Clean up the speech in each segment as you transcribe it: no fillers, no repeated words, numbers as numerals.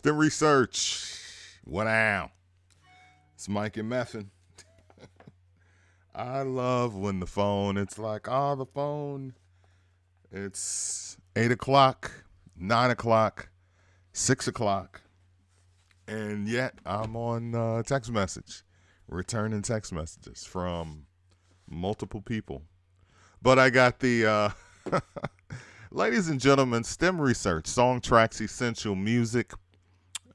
S.T.E.M research. What now? It's Mike and MFN. I love when the phone, it's like, the phone, it's 8 o'clock, 9 o'clock, 6 o'clock, and yet I'm on text message, returning text messages from multiple people. But I got the, ladies and gentlemen, S.T.E.M research, song, tracks, essential music,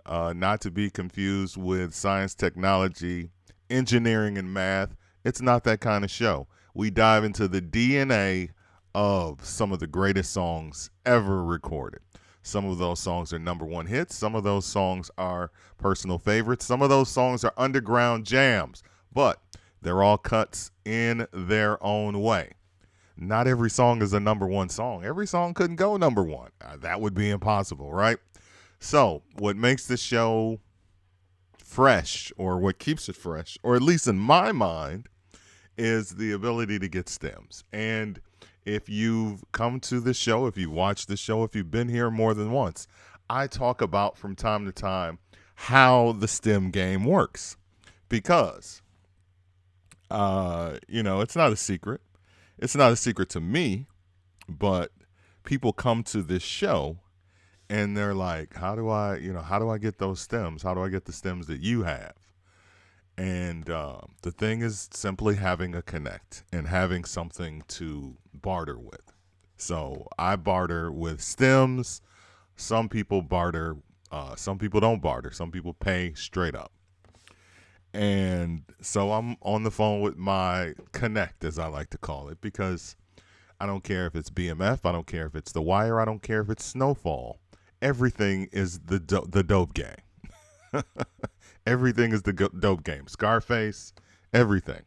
not to be confused with science, technology, engineering, and math. It's not that kind of show. We dive into the DNA of some of the greatest songs ever recorded. Some of those songs are number one hits. Some of those songs are personal favorites. Some of those songs are underground jams. But they're all cuts in their own way. Not every song is a number one song. Every song couldn't go number one. That would be impossible, right? So what makes this show fresh, or what keeps it fresh, or at least in my mind, is the ability to get stems. And if you've come to the show, if you watch the show, if you've been here more than once, I talk about from time to time how the STEM game works. Because, it's not a secret. It's not a secret to me, but people come to this show and they're like, how do I get those stems? How do I get the stems that you have? And the thing is simply having a connect and having something to barter with. So I barter with stems. Some people barter. Some people don't barter. Some people pay straight up. And so I'm on the phone with my connect, as I like to call it, because I don't care if it's BMF. I don't care if it's The Wire. I don't care if it's Snowfall. Everything is the dope game. Everything is the dope game. Scarface, everything.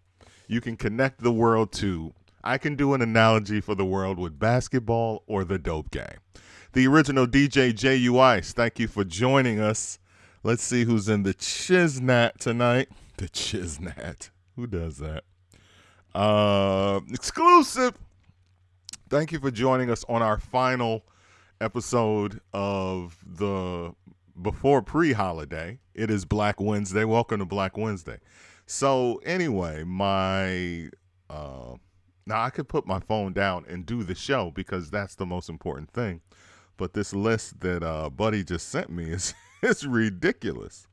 You can connect the world to, I can do an analogy for the world with basketball or the dope game. The original DJ J.U. Ice, thank you for joining us. Let's see who's in the Chiznat tonight. The Chiznat. Who does that? Exclusive. Thank you for joining us on our final episode of the before pre-holiday. It is Black Wednesday. Welcome to Black Wednesday. So anyway, now I could put my phone down and do the show because that's the most important thing. But this list that Buddy just sent me is it's ridiculous.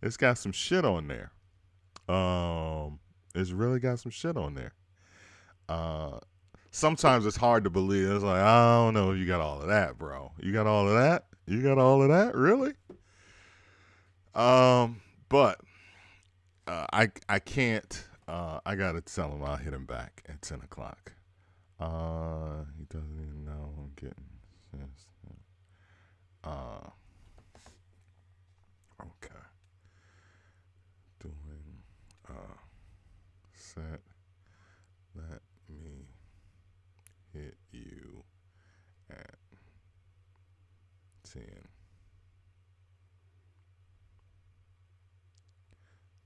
It's got some shit on there. It's really got some shit on there. Sometimes it's hard to believe. It's like, I don't know if you got all of that, bro. You got all of that? You got all of that? Really? But I can't. I gotta tell him I'll hit him back at 10 o'clock. He doesn't even know I'm getting this. Okay. Doing set. Let me hit you at 10.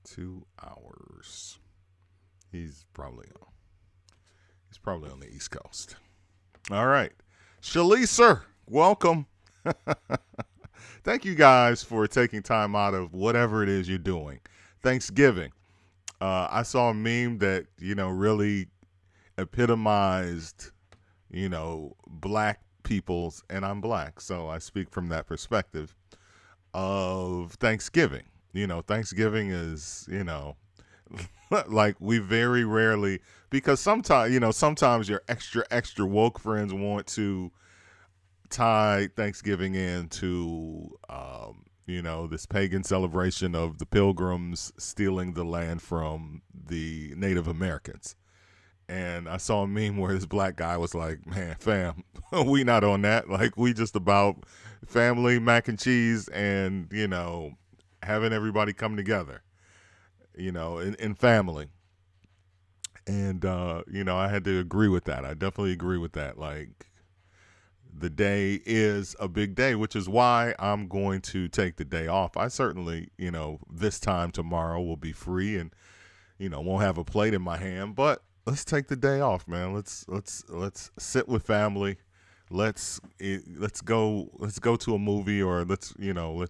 2 hours. He's probably on the East Coast. All right. Shalicer, welcome. Thank you guys for taking time out of whatever it is you're doing. Thanksgiving. I saw a meme that, really epitomized, black people's, and I'm black, so I speak from that perspective of Thanksgiving. Thanksgiving is, like we very rarely, because sometimes your extra woke friends want to tie Thanksgiving into, this pagan celebration of the Pilgrims stealing the land from the Native Americans. And I saw a meme where this black guy was like, man, fam, we not on that. Like, we just about family, mac and cheese, and, having everybody come together, in family. And, I had to agree with that. I definitely agree with that. Like, the day is a big day, which is why I'm going to take the day off. I certainly, this time tomorrow will be free and, won't have a plate in my hand, but let's take the day off, man. Let's sit with family. let's go to a movie, or let's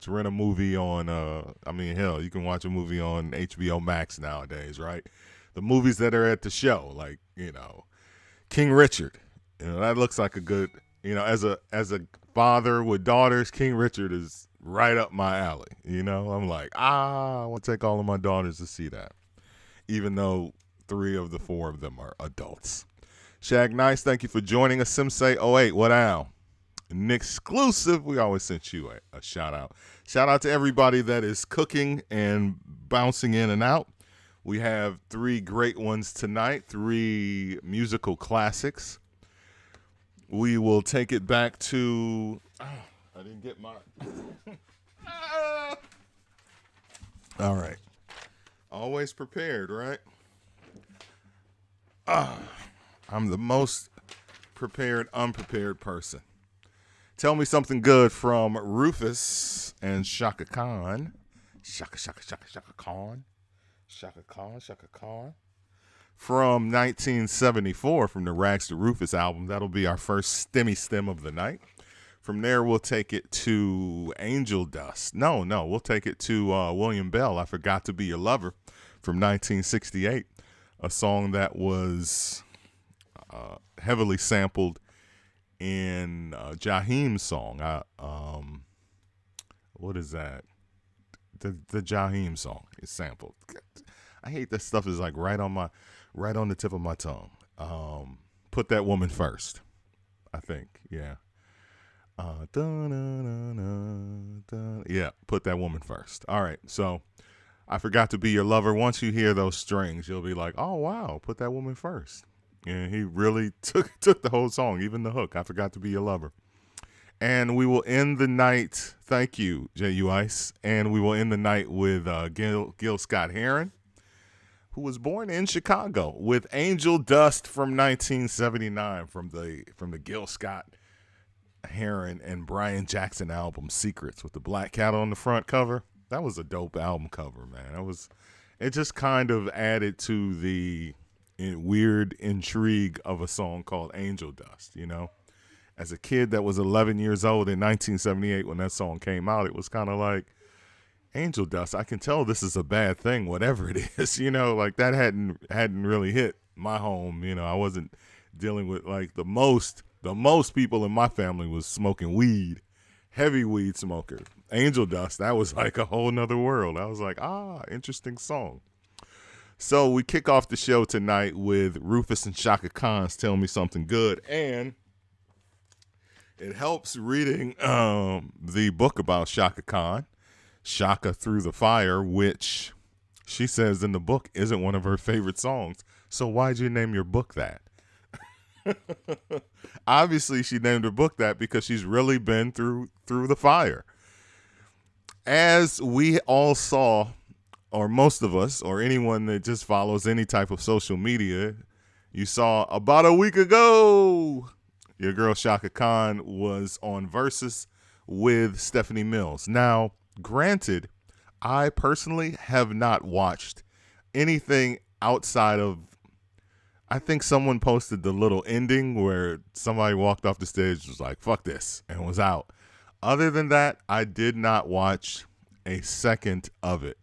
rent a movie on I mean, hell, you can watch a movie on HBO Max nowadays, right? The movies that are at the show, like, King Richard. That looks like a good, as a father with daughters, King Richard is right up my alley. I'm like, I want to take all of my daughters to see that, even though 3 of the 4 of them are adults. Shag Nice, thank you for joining us. Simsay08, what now? An exclusive. We always sent you a shout out. Shout out to everybody that is cooking and bouncing in and out. We have 3 great ones tonight, 3 musical classics. We will take it back to. I didn't get my. All right. Always prepared, right? I'm the most prepared, unprepared person. Tell me something good from Rufus and Chaka Khan. Chaka Khan. Chaka Khan. From 1974, from the Rags to Rufus album. That'll be our first STEMmy STEM of the night. From there, we'll take it to Angel Dust. No, we'll take it to William Bell, I Forgot to Be Your Lover, from 1968. A song that was heavily sampled in Jaheim's song. What is that? The Jaheim song is sampled. I hate that stuff is like right on the tip of my tongue. Put That Woman First, I think. Yeah. Yeah, Put That Woman First. All right, so I Forgot to Be Your Lover. Once you hear those strings, you'll be like, oh, wow, Put That Woman First. And he really took the whole song, even the hook, I Forgot to Be Your Lover. And we will end the night, thank you, J.U. Ice, and we will end the night with Gill Scott Heron, who was born in Chicago, with Angel Dust from 1979 from the Gill Scott Heron and Brian Jackson album Secrets, with the black cat on the front cover. That was a dope album cover, man. It just kind of added to the weird intrigue of a song called Angel Dust, As a kid that was 11 years old in 1978 when that song came out, it was kind of like, Angel Dust, I can tell this is a bad thing, whatever it is, like that hadn't really hit my home. I wasn't dealing with like the most people in my family was smoking weed, heavy weed smoker. Angel Dust, that was like a whole nother world. I was like, interesting song. So we kick off the show tonight with Rufus and Chaka Khan's Tell Me Something Good. And it helps reading the book about Chaka Khan, Chaka Through the Fire, which she says in the book isn't one of her favorite songs. So why'd you name your book that? Obviously, she named her book that because she's really been through the fire. As we all saw, or most of us, or anyone that just follows any type of social media, you saw about a week ago, your girl Chaka Khan was on Versus with Stephanie Mills. Now, granted, I personally have not watched anything outside of, I think someone posted the little ending where somebody walked off the stage, was like, fuck this, and was out. Other than that, I did not watch a second of it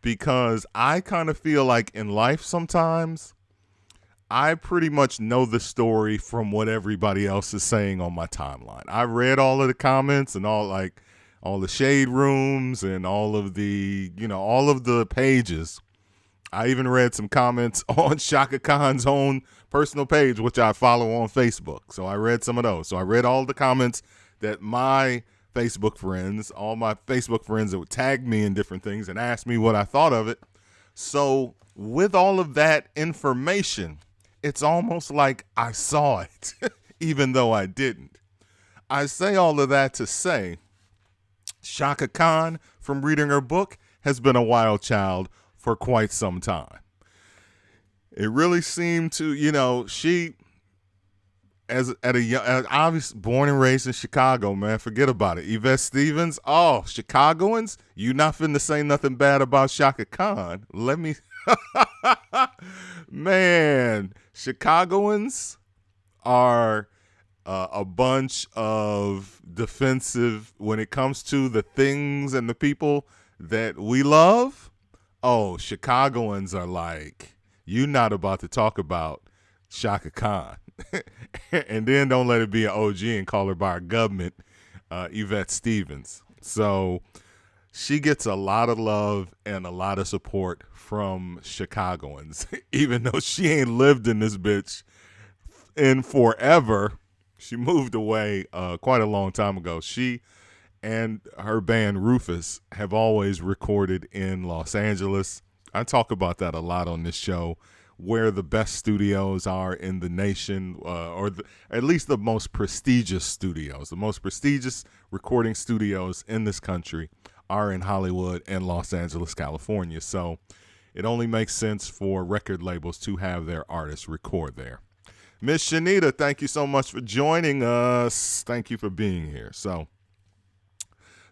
because I kind of feel like in life sometimes I pretty much know the story from what everybody else is saying on my timeline. I read all of the comments and all the shade rooms and all of the pages. I even read some comments on Chaka Khan's own personal page, which I follow on Facebook. So I read some of those. So I read all the comments that my Facebook friends, all my Facebook friends that would tag me in different things and ask me what I thought of it. So with all of that information, it's almost like I saw it, even though I didn't. I say all of that to say Chaka Khan, from reading her book, has been a wild child for quite some time. It really seemed to, she, obviously born and raised in Chicago, man, forget about it. Yvette Stevens, Chicagoans, you not finna say nothing bad about Chaka Khan. Man, Chicagoans are a bunch of defensive when it comes to the things and the people that we love. Oh, Chicagoans are like, you not about to talk about Chaka Khan. And then don't let it be an OG and call her by her government, Yvette Stevens. So she gets a lot of love and a lot of support from Chicagoans, even though she ain't lived in this bitch in forever. She moved away quite a long time ago. She and her band Rufus have always recorded in Los Angeles. I talk about that a lot on this show, where the best studios are in the nation, at least the most prestigious studios. The most prestigious recording studios in this country are in Hollywood and Los Angeles, California. So it only makes sense for record labels to have their artists record there. Miss Shanita, thank you so much for joining us. Thank you for being here. So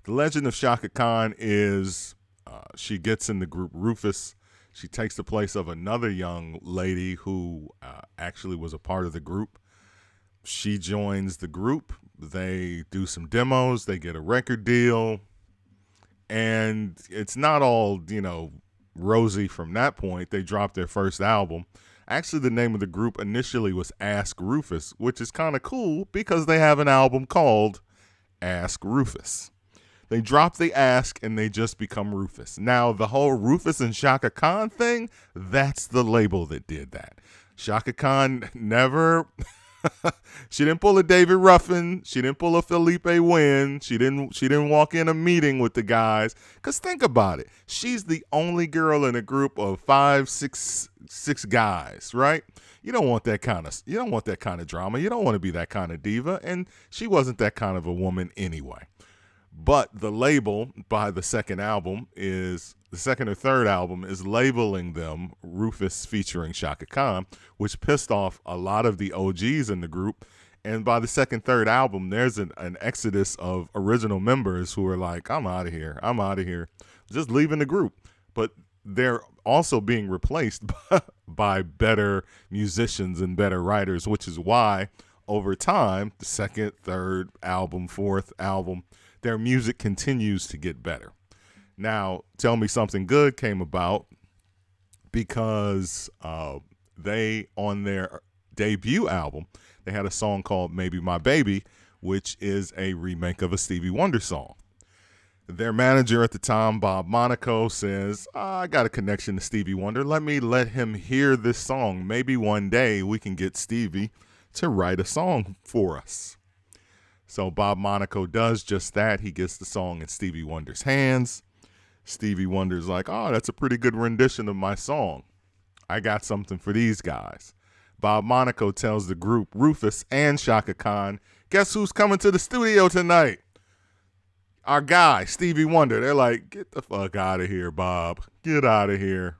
the legend of Chaka Khan is she gets in the group Rufus. She takes the place of another young lady who actually was a part of the group. She joins the group. They do some demos. They get a record deal. And it's not all, rosy from that point. They dropped their first album. Actually, the name of the group initially was Ask Rufus, which is kind of cool because they have an album called Ask Rufus. They drop the Ask and they just become Rufus. Now, the whole Rufus and Chaka Khan thing, that's the label that did that. Chaka Khan never, she didn't pull a David Ruffin. She didn't pull a Felipe Wynn. She didn't walk in a meeting with the guys. Because think about it. She's the only girl in a group of six guys, right? You don't want that kind of drama. You don't want to be that kind of diva. And she wasn't that kind of a woman anyway. But the label by the second or third album is labeling them Rufus featuring Chaka Khan, which pissed off a lot of the OGs in the group. And by the second, third album, there's an exodus of original members who are like, I'm out of here, just leaving the group. But they're also being replaced by better musicians and better writers, which is why over time, the second, third album, fourth album, their music continues to get better. Now, Tell Me Something Good came about because they, on their debut album, they had a song called Maybe My Baby, which is a remake of a Stevie Wonder song. Their manager at the time, Bob Monaco, says, I got a connection to Stevie Wonder. Let him hear this song. Maybe one day we can get Stevie to write a song for us. So Bob Monaco does just that. He gets the song in Stevie Wonder's hands. Stevie Wonder's like, oh, that's a pretty good rendition of my song. I got something for these guys. Bob Monaco tells the group, Rufus and Chaka Khan, guess who's coming to the studio tonight? Our guy, Stevie Wonder. They're like, get the fuck out of here, Bob. Get out of here.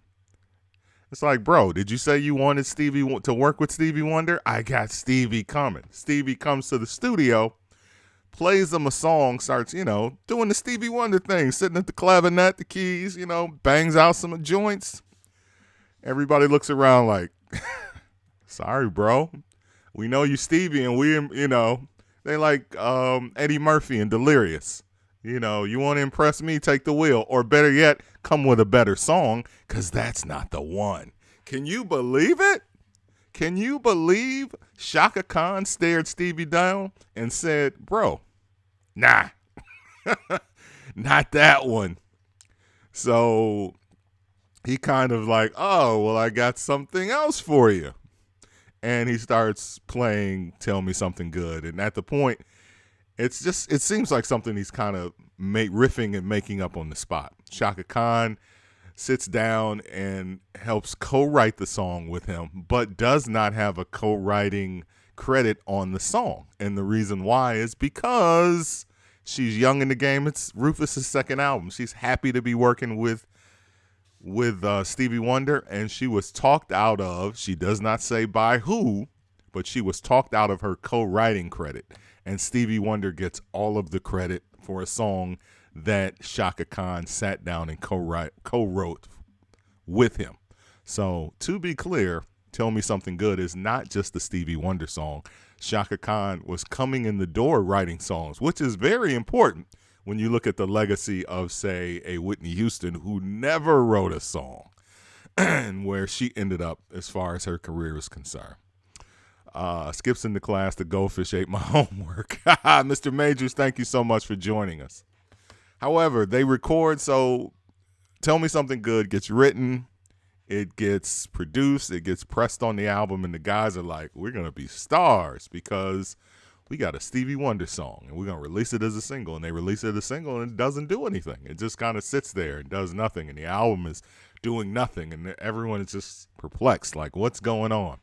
It's like, bro, did you say you wanted Stevie to work with Stevie Wonder? I got Stevie coming. Stevie comes to the studio, plays them a song, starts, doing the Stevie Wonder thing, sitting at the clavinet, the keys, bangs out some joints. Everybody looks around like, sorry, bro. We know you Stevie, and they like Eddie Murphy and Delirious. You want to impress me, take the wheel. Or better yet, come with a better song, because that's not the one. Can you believe it? Can you believe Chaka Khan stared Stevie down and said, bro, nah, not that one. So he kind of like, oh, well, I got something else for you. And he starts playing Tell Me Something Good. And at the point, it seems like something he's kind of riffing and making up on the spot. Chaka Khan sits down and helps co-write the song with him, but does not have a co-writing credit on the song. And the reason why is because she's young in the game. It's Rufus's second album. She's happy to be working with Stevie Wonder, and she was talked out of, she does not say by who, but she was talked out of her co-writing credit. And Stevie Wonder gets all of the credit for a song that Chaka Khan sat down and co-wrote with him. So to be clear, Tell Me Something Good is not just the Stevie Wonder song. Chaka Khan was coming in the door writing songs, which is very important when you look at the legacy of, say, a Whitney Houston who never wrote a song and where she ended up as far as her career is concerned. Skips into class, the goldfish ate my homework. Mr. Majors, thank you so much for joining us. However, they record, so Tell Me Something Good gets written, it gets produced, it gets pressed on the album, and the guys are like, we're going to be stars because we got a Stevie Wonder song, and we're going to release it as a single. And they release it as a single, and it doesn't do anything. It just kind of sits there and does nothing, and the album is doing nothing, and everyone is just perplexed, like, what's going on?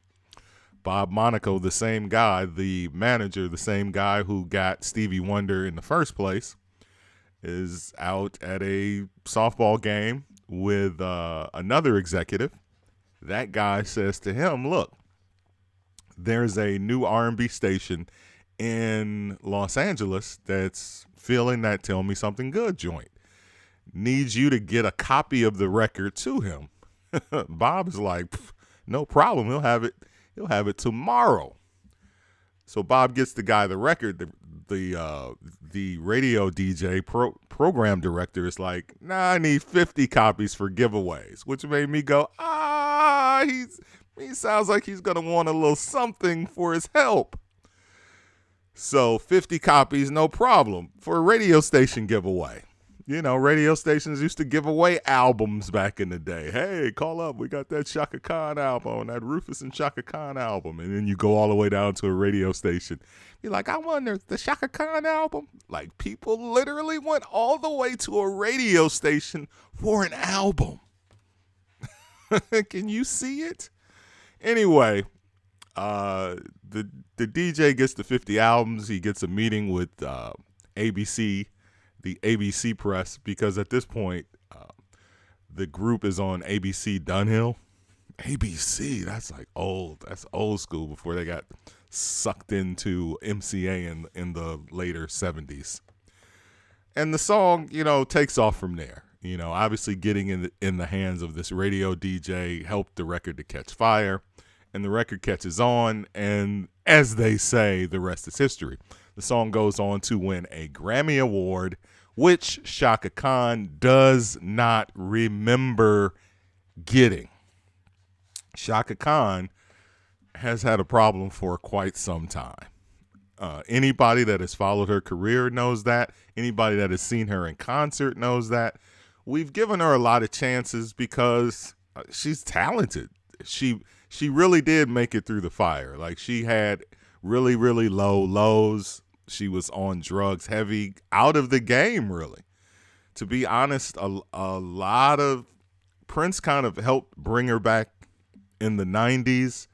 Bob Monaco, the same guy, the manager, the same guy who got Stevie Wonder in the first place, is out at a softball game with another executive. That guy says to him, look, there's a new R&B station in Los Angeles that's feeling that Tell Me Something Good joint. Needs you to get a copy of the record to him. Bob is like, no problem. He'll have it tomorrow. So Bob gets the guy the record. The radio DJ program director is like, nah, I need 50 copies for giveaways, which made me go, he sounds like he's going to want a little something for his help. So 50 copies, no problem, for a radio station giveaway. You know, radio stations used to give away albums back in the day. Hey, call up. We got that Chaka Khan album, that Rufus and Chaka Khan album. And then you go all the way down to a radio station. You're like, I wonder, the Chaka Khan album? Like, people literally went all the way to a radio station for an album. Can you see it? Anyway, the DJ gets the 50 albums. He gets a meeting with ABC, the ABC press, because at this point, the group is on ABC Dunhill. ABC, that's like old. That's old school before they got sucked into MCA in the later 70s. And the song, takes off from there. Obviously getting in the hands of this radio DJ helped the record to catch fire. And the record catches on, and as they say, the rest is history. The song goes on to win a Grammy Award, which Chaka Khan does not remember getting. Chaka Khan has had a problem for quite some time. Anybody that has followed her career knows that. Anybody that has seen her in concert knows that. We've given her a lot of chances because she's talented. She really did make it through the fire. Like, she had really, really low lows. She was on drugs heavy, out of the game, really. To be honest, a lot of Prince kind of helped bring her back in the 90s,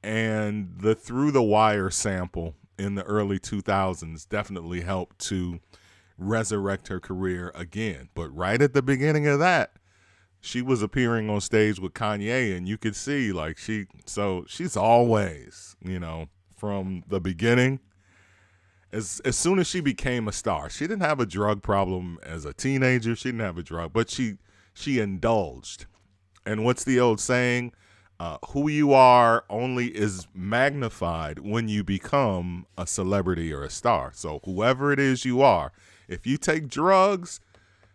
and the Through the Wire sample in the early 2000s definitely helped to resurrect her career again. But right at the beginning of that, she was appearing on stage with Kanye, and you could see, like, she's always, from the beginning, as soon as she became a star, she didn't have a drug problem as a teenager. She didn't have a drug, but she indulged. And what's the old saying? Who you are only is magnified when you become a celebrity or a star. So whoever it is you are, if you take drugs,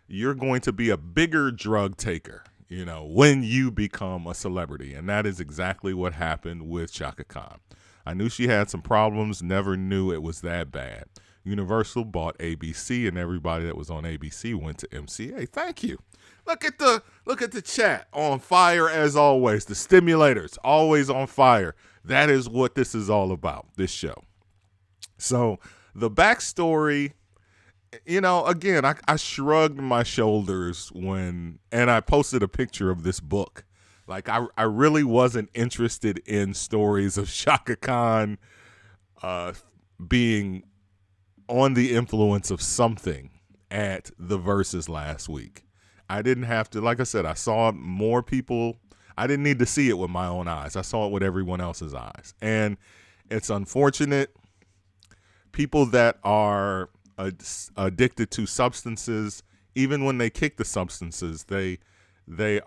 you're going to be a bigger drug taker, when you become a celebrity. And that is exactly what happened with Chaka Khan. I knew she had some problems, never knew it was that bad. Universal bought ABC, and everybody that was on ABC went to MCA. Thank you. Look at the chat, on fire as always. The stimulators, always on fire. That is what this is all about, this show. So the backstory, again, I shrugged my shoulders and I posted a picture of this book. Like, I really wasn't interested in stories of Chaka Khan being on the influence of something at the Versus last week. I didn't have to, like I said, I saw more people. I didn't need to see it with my own eyes. I saw it with everyone else's eyes. And it's unfortunate. People that are addicted to substances, even when they kick the substances, they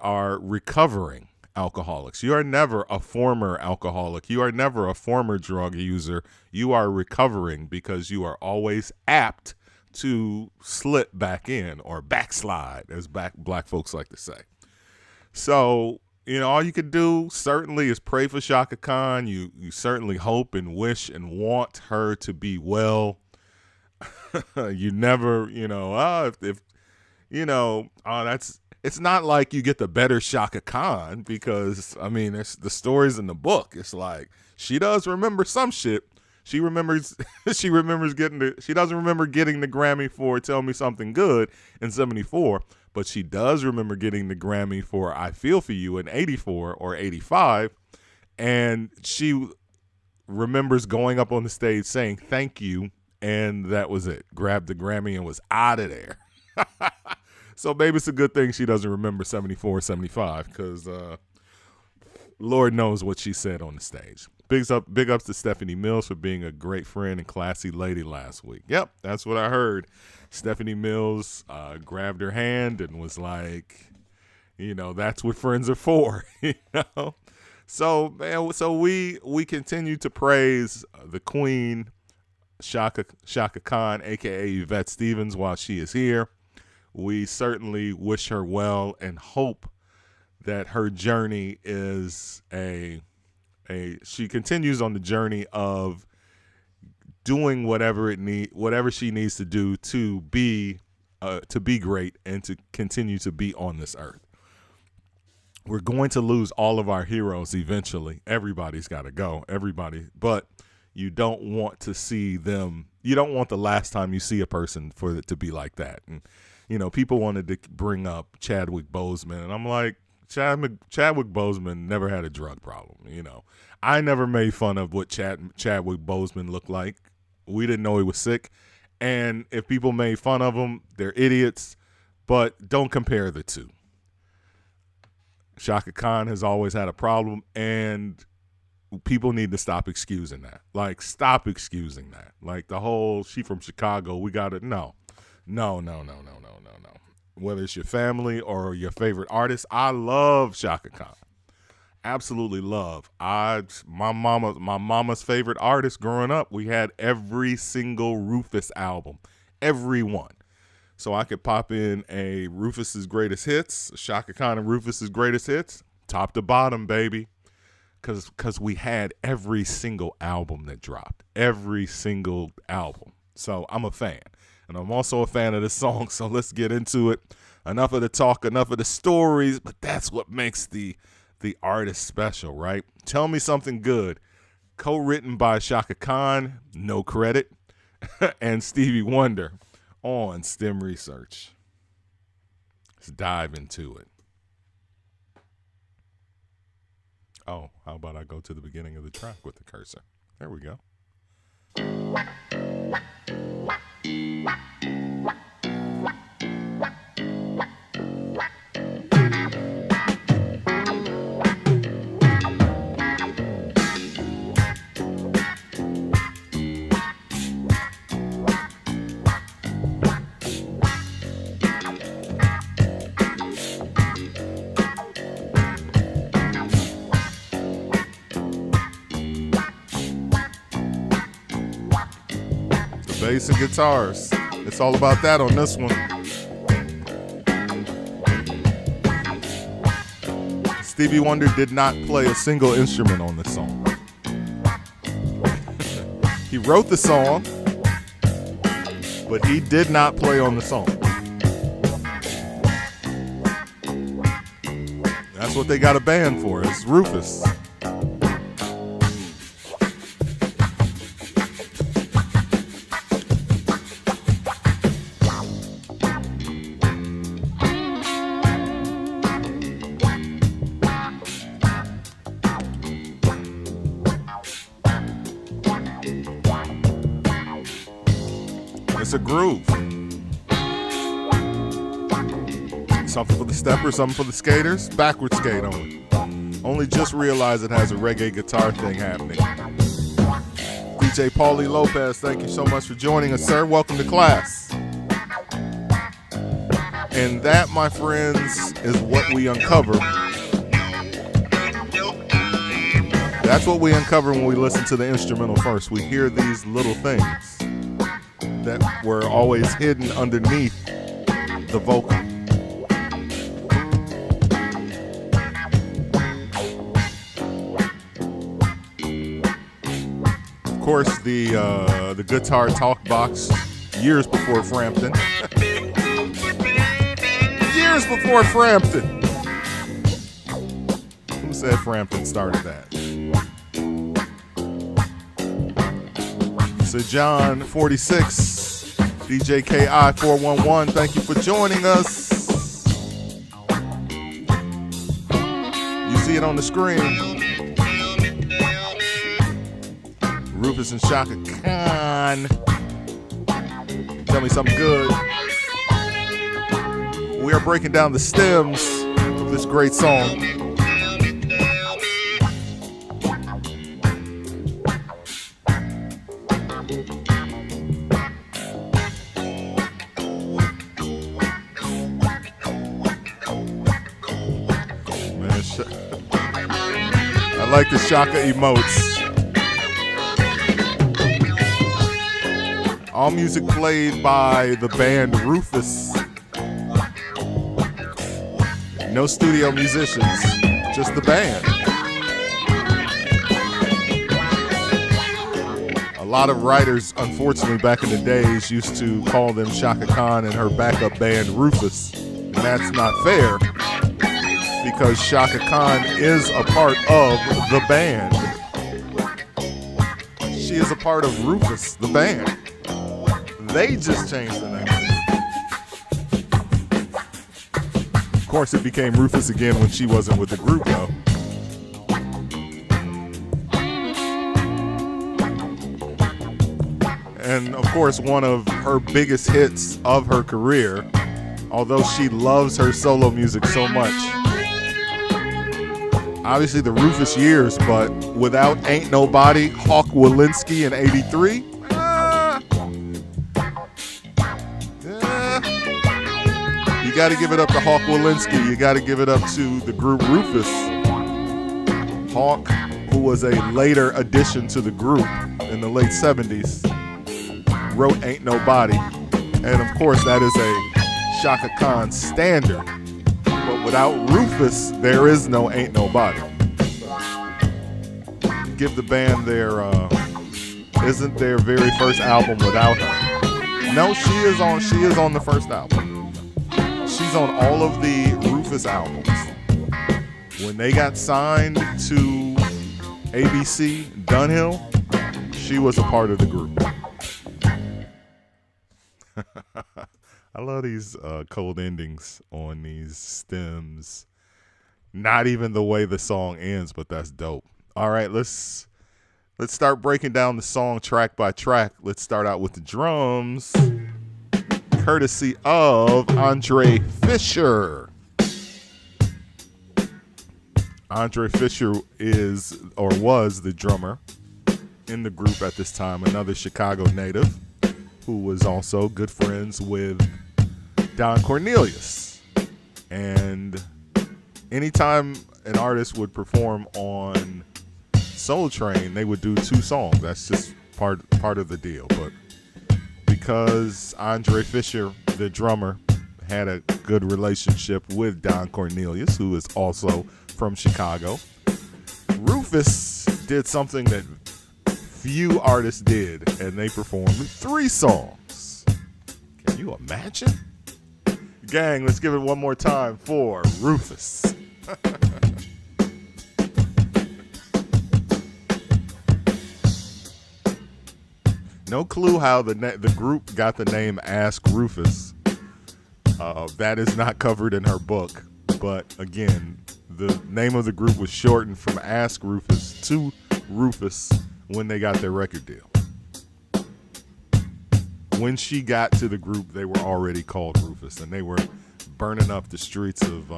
are recovering alcoholics. You are never a former alcoholic. You are never a former drug user. You are recovering because you are always apt to slip back in or backslide, as black folks like to say. So, all you could do certainly is pray for Chaka Khan. You certainly hope and wish and want her to be well. You never, it's not like you get the better Chaka Khan because, it's the stories in the book. It's like she does remember some shit. She remembers she doesn't remember getting the Grammy for Tell Me Something Good in 74, but she does remember getting the Grammy for I Feel For You in 84 or 85, and she remembers going up on the stage saying thank you, and that was it. Grabbed the Grammy and was out of there. So maybe it's a good thing she doesn't remember 74 or 75 because Lord knows what she said on the stage. Big ups to Stephanie Mills for being a great friend and classy lady last week. Yep, that's what I heard. Stephanie Mills grabbed her hand and was like, that's what friends are for, So, man, we continue to praise the Queen, Chaka Khan, a.k.a. Yvette Stevens, while she is here. We certainly wish her well and hope that her journey is she continues on the journey of doing whatever she needs to do to be great and to continue to be on this earth. We're going to lose all of our heroes eventually. Everybody's got to go. Everybody, but you don't want to see them. You don't want the last time you see a person for it to be like that. And people wanted to bring up Chadwick Boseman, and I'm like, Chadwick Boseman never had a drug problem. I never made fun of what Chadwick Boseman looked like. We didn't know he was sick. And if people made fun of him, they're idiots. But don't compare the two. Chaka Khan has always had a problem, and people need to stop excusing that. Like, stop excusing that. Like the whole, she from Chicago, we got to, no. Whether it's your family or your favorite artist, I love Chaka Khan. Absolutely love. My mama's favorite artist growing up, we had every single Rufus album, every one. So I could pop in a Rufus's greatest hits, Chaka Khan and Rufus's greatest hits, top to bottom, baby. Because we had every single album that dropped, every single album. So I'm a fan. And I'm also a fan of this song, so let's get into it. Enough of the talk, enough of the stories, but that's what makes the artist special, right? Tell Me Something Good, co-written by Chaka Khan, no credit, and Stevie Wonder on S.T.E.M Research. Let's dive into it. Oh, how about I go to the beginning of the track with the cursor? There we go. Bass and guitars. It's all about that on this one. Stevie Wonder did not play a single instrument on this song. He wrote the song, but he did not play on the song. That's what they got a band for. It's Rufus. A groove. Something for the steppers, something for the skaters. Backward skate only. Only just realized it has a reggae guitar thing happening. DJ Paulie Lopez, thank you so much for joining us, sir. Welcome to class. And that, my friends, is what we uncover That's what we uncover when we listen to the instrumental first. We hear these little things that were always hidden underneath the vocal. Of course, the guitar talk box years before Frampton. Years before Frampton. Who said Frampton started that? So John 46, DJ KI 411, thank you for joining us. You see it on the screen. Rufus and Chaka Khan. Tell me something good. We are breaking down the stems of this great song. I like the Chaka emotes. All music played by the band Rufus. No studio musicians, just the band. A lot of writers, unfortunately, back in the days used to call them Chaka Khan and her backup band Rufus. And that's not fair, because Chaka Khan is a part of the band. She is a part of Rufus, the band. They just changed the name. Of course, it became Rufus again when she wasn't with the group, though. And of course, one of her biggest hits of her career, although she loves her solo music so much. Obviously the Rufus years, but without Ain't Nobody, Hawk Walensky in 83. You got to give it up to Hawk Walensky. You got to give it up to the group Rufus. Hawk, who was a later addition to the group in the late 70s, wrote Ain't Nobody. And of course, that is a Chaka Khan standard. But without Rufus, there is no Ain't Nobody. Give the band their, isn't their very first album without her. No, she is on the first album. She's on all of the Rufus albums. When they got signed to ABC Dunhill, she was a part of the group. I love these cold endings on these stems. Not even the way the song ends, but that's dope. All right, let's start breaking down the song track by track. Let's start out with the drums, courtesy of Andre Fisher. Andre Fisher is or was the drummer in the group at this time, another Chicago native who was also good friends with Don Cornelius. And anytime an artist would perform on Soul Train, they would do two songs. That's just part of the deal. But because Andre Fisher, the drummer, had a good relationship with Don Cornelius, who is also from Chicago, Rufus did something that few artists did, and they performed 3 songs. Can you imagine? Gang, let's give it one more time for Rufus. No clue how the group got the name Ask Rufus. That is not covered in her book. But again, the name of the group was shortened from Ask Rufus to Rufus when they got their record deal. When she got to the group, they were already called Rufus, and they were burning up the streets of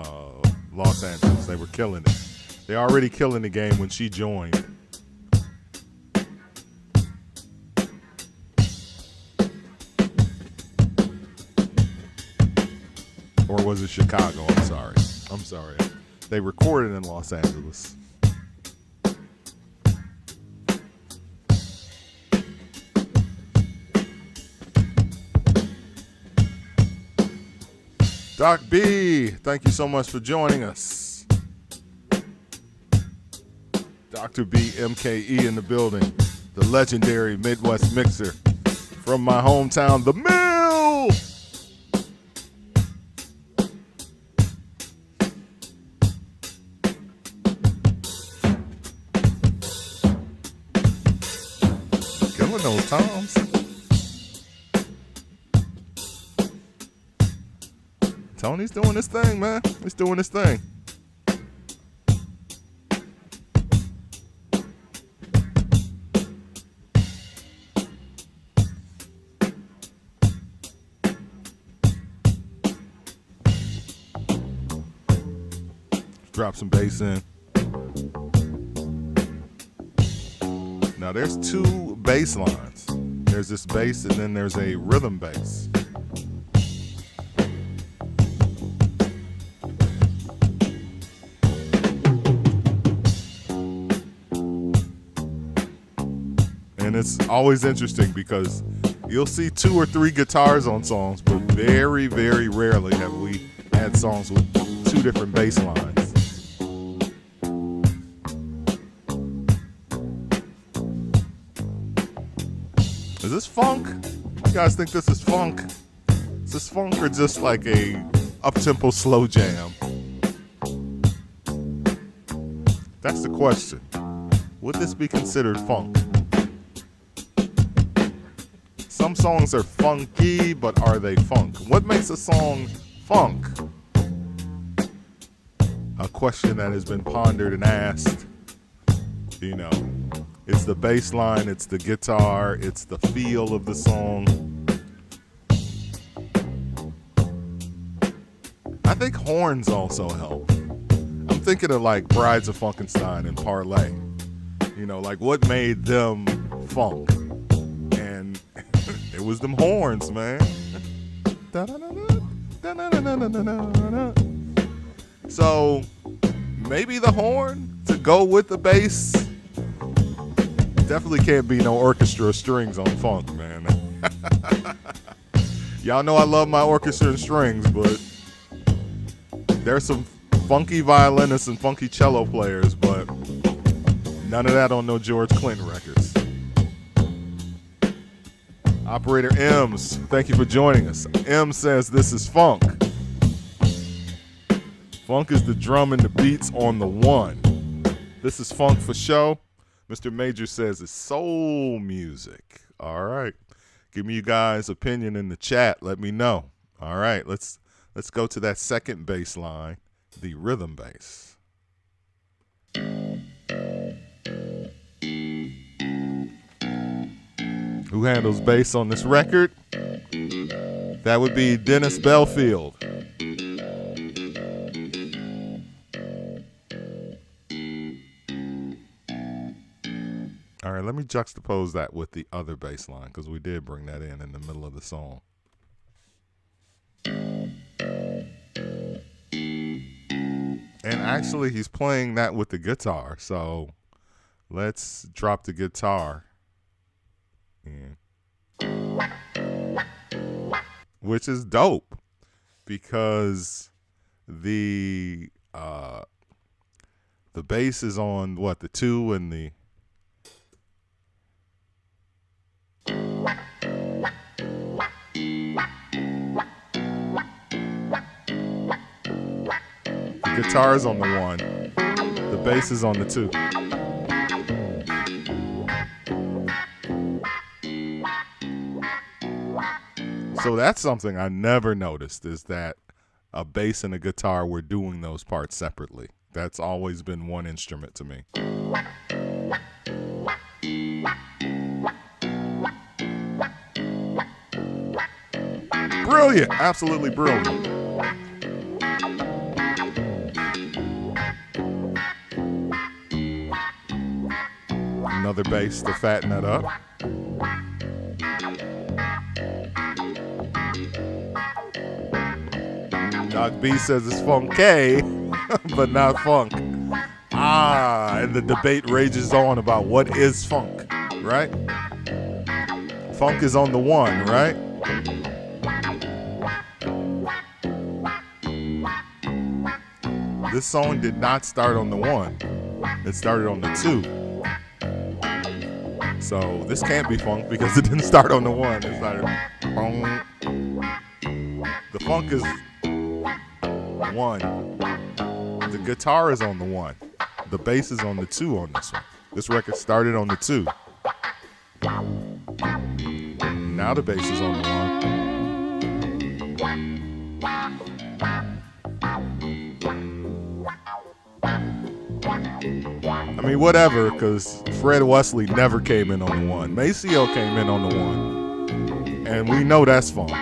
Los Angeles. They were killing it. They already killing the game when she joined. Or was it Chicago? I'm sorry. They recorded in Los Angeles. Doc B, thank you so much for joining us. Dr. B MKE in the building, the legendary Midwest mixer from my hometown, The Mill. Killing those toms. Tony's doing his thing, man. He's doing his thing. Drop some bass in. Now there's two bass lines. There's this bass and then there's a rhythm bass. And it's always interesting because you'll see 2 or 3 guitars on songs, but very, very rarely have we had songs with 2 different bass lines. Is this funk? You guys think this is funk? Is this funk or just like a up-tempo slow jam? That's the question. Would this be considered funk? Some songs are funky, but are they funk? What makes a song funk? A question that has been pondered and asked. You know, it's the bass line, it's the guitar, it's the feel of the song. I think horns also help. I'm thinking of like Brides of Funkenstein and Parlay. You know, like what made them funk? And it was them horns, man. So maybe the horn to go with the bass. Definitely can't be no orchestra or strings on funk, man. Y'all know I love my orchestra and strings, but there's some funky violinists and funky cello players, but none of that on no George Clinton records. Operator M's, thank you for joining us. M says this is funk. Funk is the drum and the beats on the one. This is funk for show. Mr. Major says it's soul music. All right. Give me you guys' opinion in the chat. Let me know. All right. Let's go to that second bass line, the rhythm bass. Who handles bass on this record? That would be Dennis Belfield. All right, let me juxtapose that with the other bass line because we did bring that in the middle of the song. And actually, he's playing that with the guitar. So let's drop the guitar in, which is dope because the bass is on what, the 2 and the guitar is on the 1, the bass is on the 2. So that's something I never noticed, is that a bass and a guitar were doing those parts separately. That's always been one instrument to me. Brilliant, absolutely brilliant. Another bass to fatten that up. Doc B says it's funky, but not funk. And the debate rages on about what is funk, right? Funk is on the 1, right? This song did not start on the 1. It started on the 2. So this can't be funk because it didn't start on the 1. It started boom. The funk is 1. The guitar is on the 1. The bass is on the 2 on this one. This record started on the 2. Now the bass is on the 1. I mean, whatever, because Fred Wesley never came in on the 1. Maceo came in on the 1. And we know that's funk.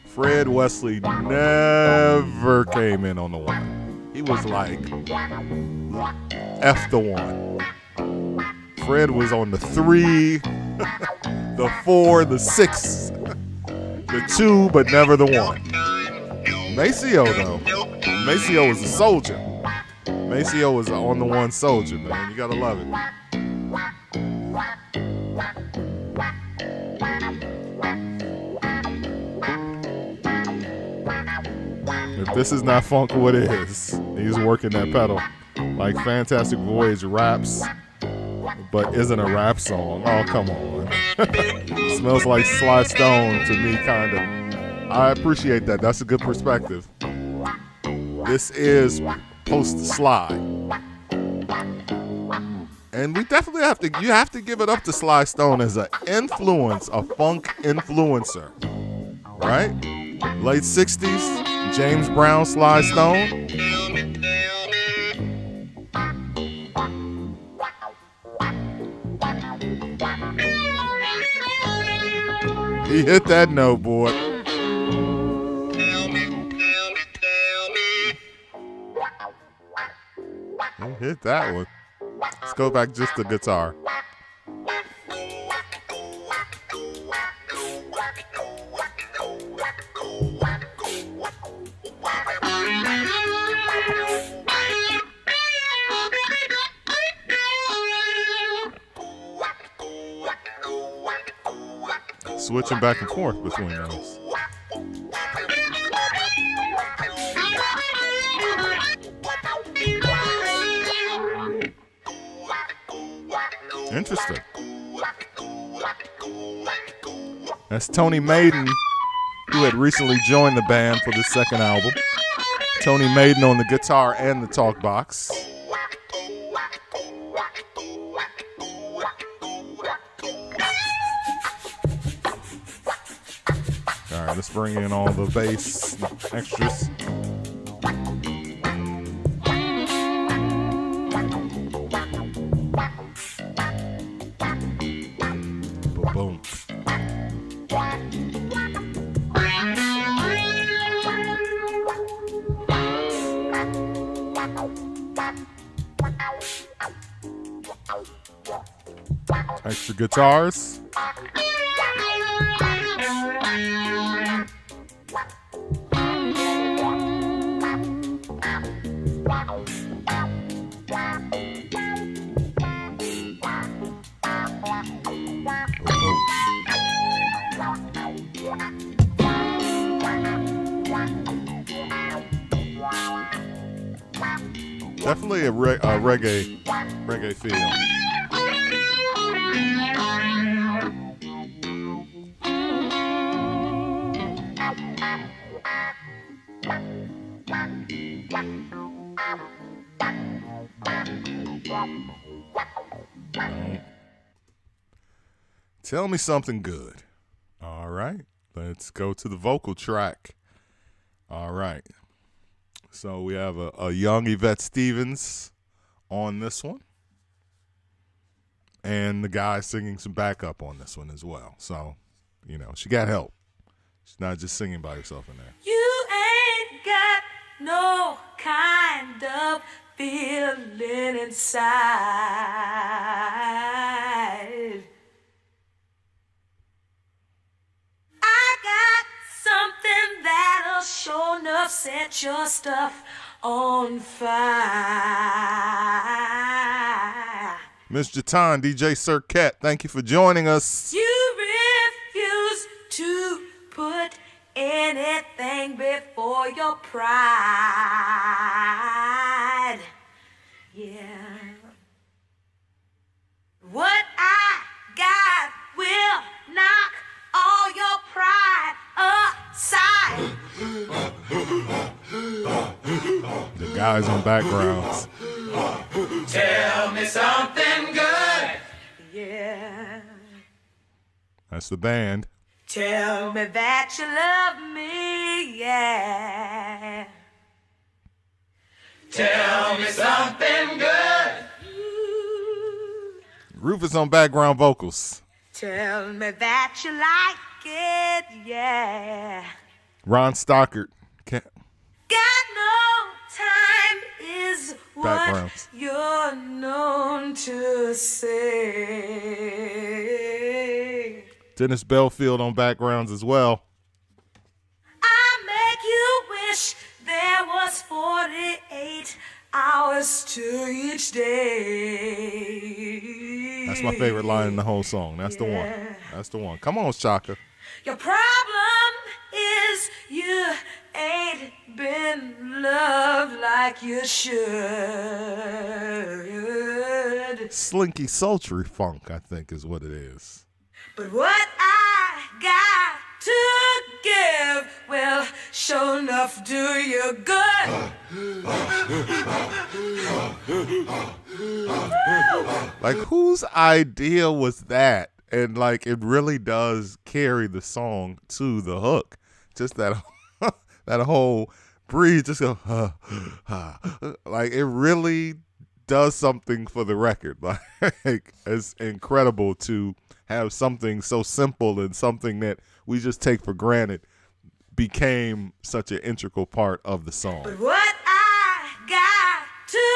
Fred Wesley never came in on the 1. He was like, F the 1. Fred was on the 3, the 4, the 6, the 2, but never the 1. Maceo, though. Maceo was a soldier. Maceo was an on the 1 soldier, man. You gotta love it. If this is not funk, what is? He's working that pedal. Like Fantastic Voyage raps, but isn't a rap song. Oh, come on. Smells like Sly Stone to me, kind of. I appreciate that. That's a good perspective. This is post-Sly. And we definitely you have to give it up to Sly Stone as a funk influencer. Right? Late 60s, James Brown, Sly Stone. He hit that note, boy. He hit that one. Let's go back just to guitar. Switching back and forth between those. Interesting. That's Tony Maiden, who had recently joined the band for the second album. Tony Maiden on the guitar and the talk box. All right, let's bring in all the bass extras. Boom. Extra guitars. Definitely a reggae feel. Tell me something good. All right, let's go to the vocal track. All right. So we have a young Yvette Stevens on this one. And the guy singing some backup on this one as well. So, you know, she got help. She's not just singing by herself in there. You ain't got no kind of feeling inside. I got something that'll sure enough set your stuff on fire. Miss Jatan, DJ Sir Cat, thank you for joining us. You refuse to put anything before your pride. Yeah. What I got will knock all your pride aside. The guys on backgrounds. Tell me something good. Yeah. That's the band. Tell me that you love me, yeah. Tell me something good. Rufus on background vocals. Tell me that you like it, yeah. Ron Stockard. Got no time is what Backgrounds. you're known to say. Dennis Belfield on backgrounds as well. I make you wish there was 48 hours to each day. That's my favorite line in the whole song. That's the one. That's the one. Come on, Chaka. Your problem is you ain't been loved like you should. Slinky sultry funk, I think, is what it is. But what I got to give will sure enough do you good. Like, whose idea was that? And, like, it really does carry the song to the hook. Just that that whole breathe, just go, like, it really does something for the record. Like, it's incredible to have something so simple and something that we just take for granted became such an integral part of the song. But what I got to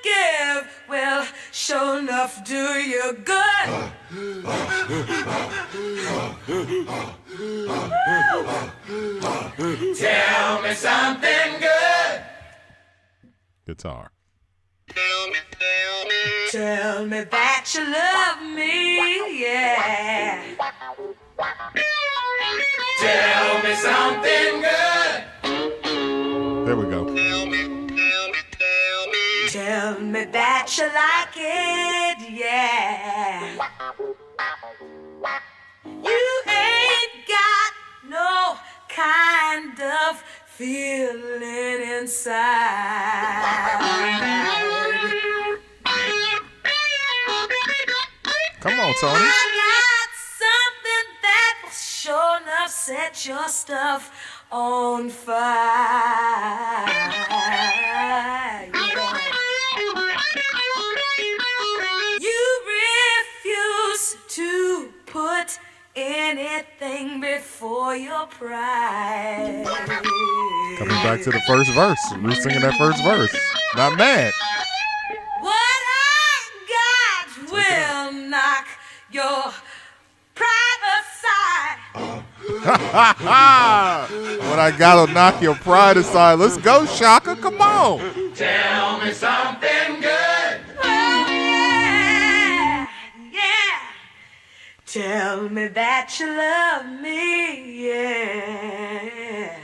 give will sure enough do you good. Tell me something good. Guitar. Tell me that you love me, yeah. Tell me something good. There we go. Tell me that you like it, yeah. You ain't got no kind of feeling inside. Come on, Tony. I got something that will sure enough set your stuff on fire. Yeah. You refuse to put anything before your pride. Coming back to the first verse. We were singing that first verse. Not mad. What I got will knock your pride aside. What I gotta knock your pride aside. Let's go, Chaka. Come on. Tell me something good. Oh, yeah, yeah. Tell me that you love me, yeah.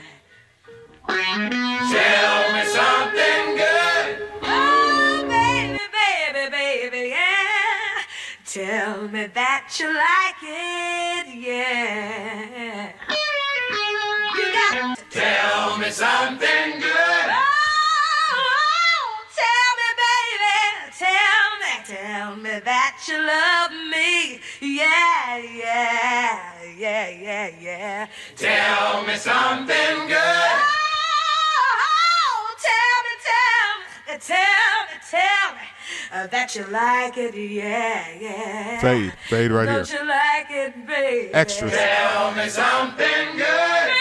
Tell me something good. Oh, baby, baby, baby, yeah. Tell me that you like it, yeah. You got to Tell me something good. Oh, tell me, baby, tell me that you love me, yeah, yeah, yeah, yeah, yeah. Tell me something good. Oh, tell me that you like it, yeah, yeah. Fade right Don't here. you like it, baby? Extras. Tell me something good.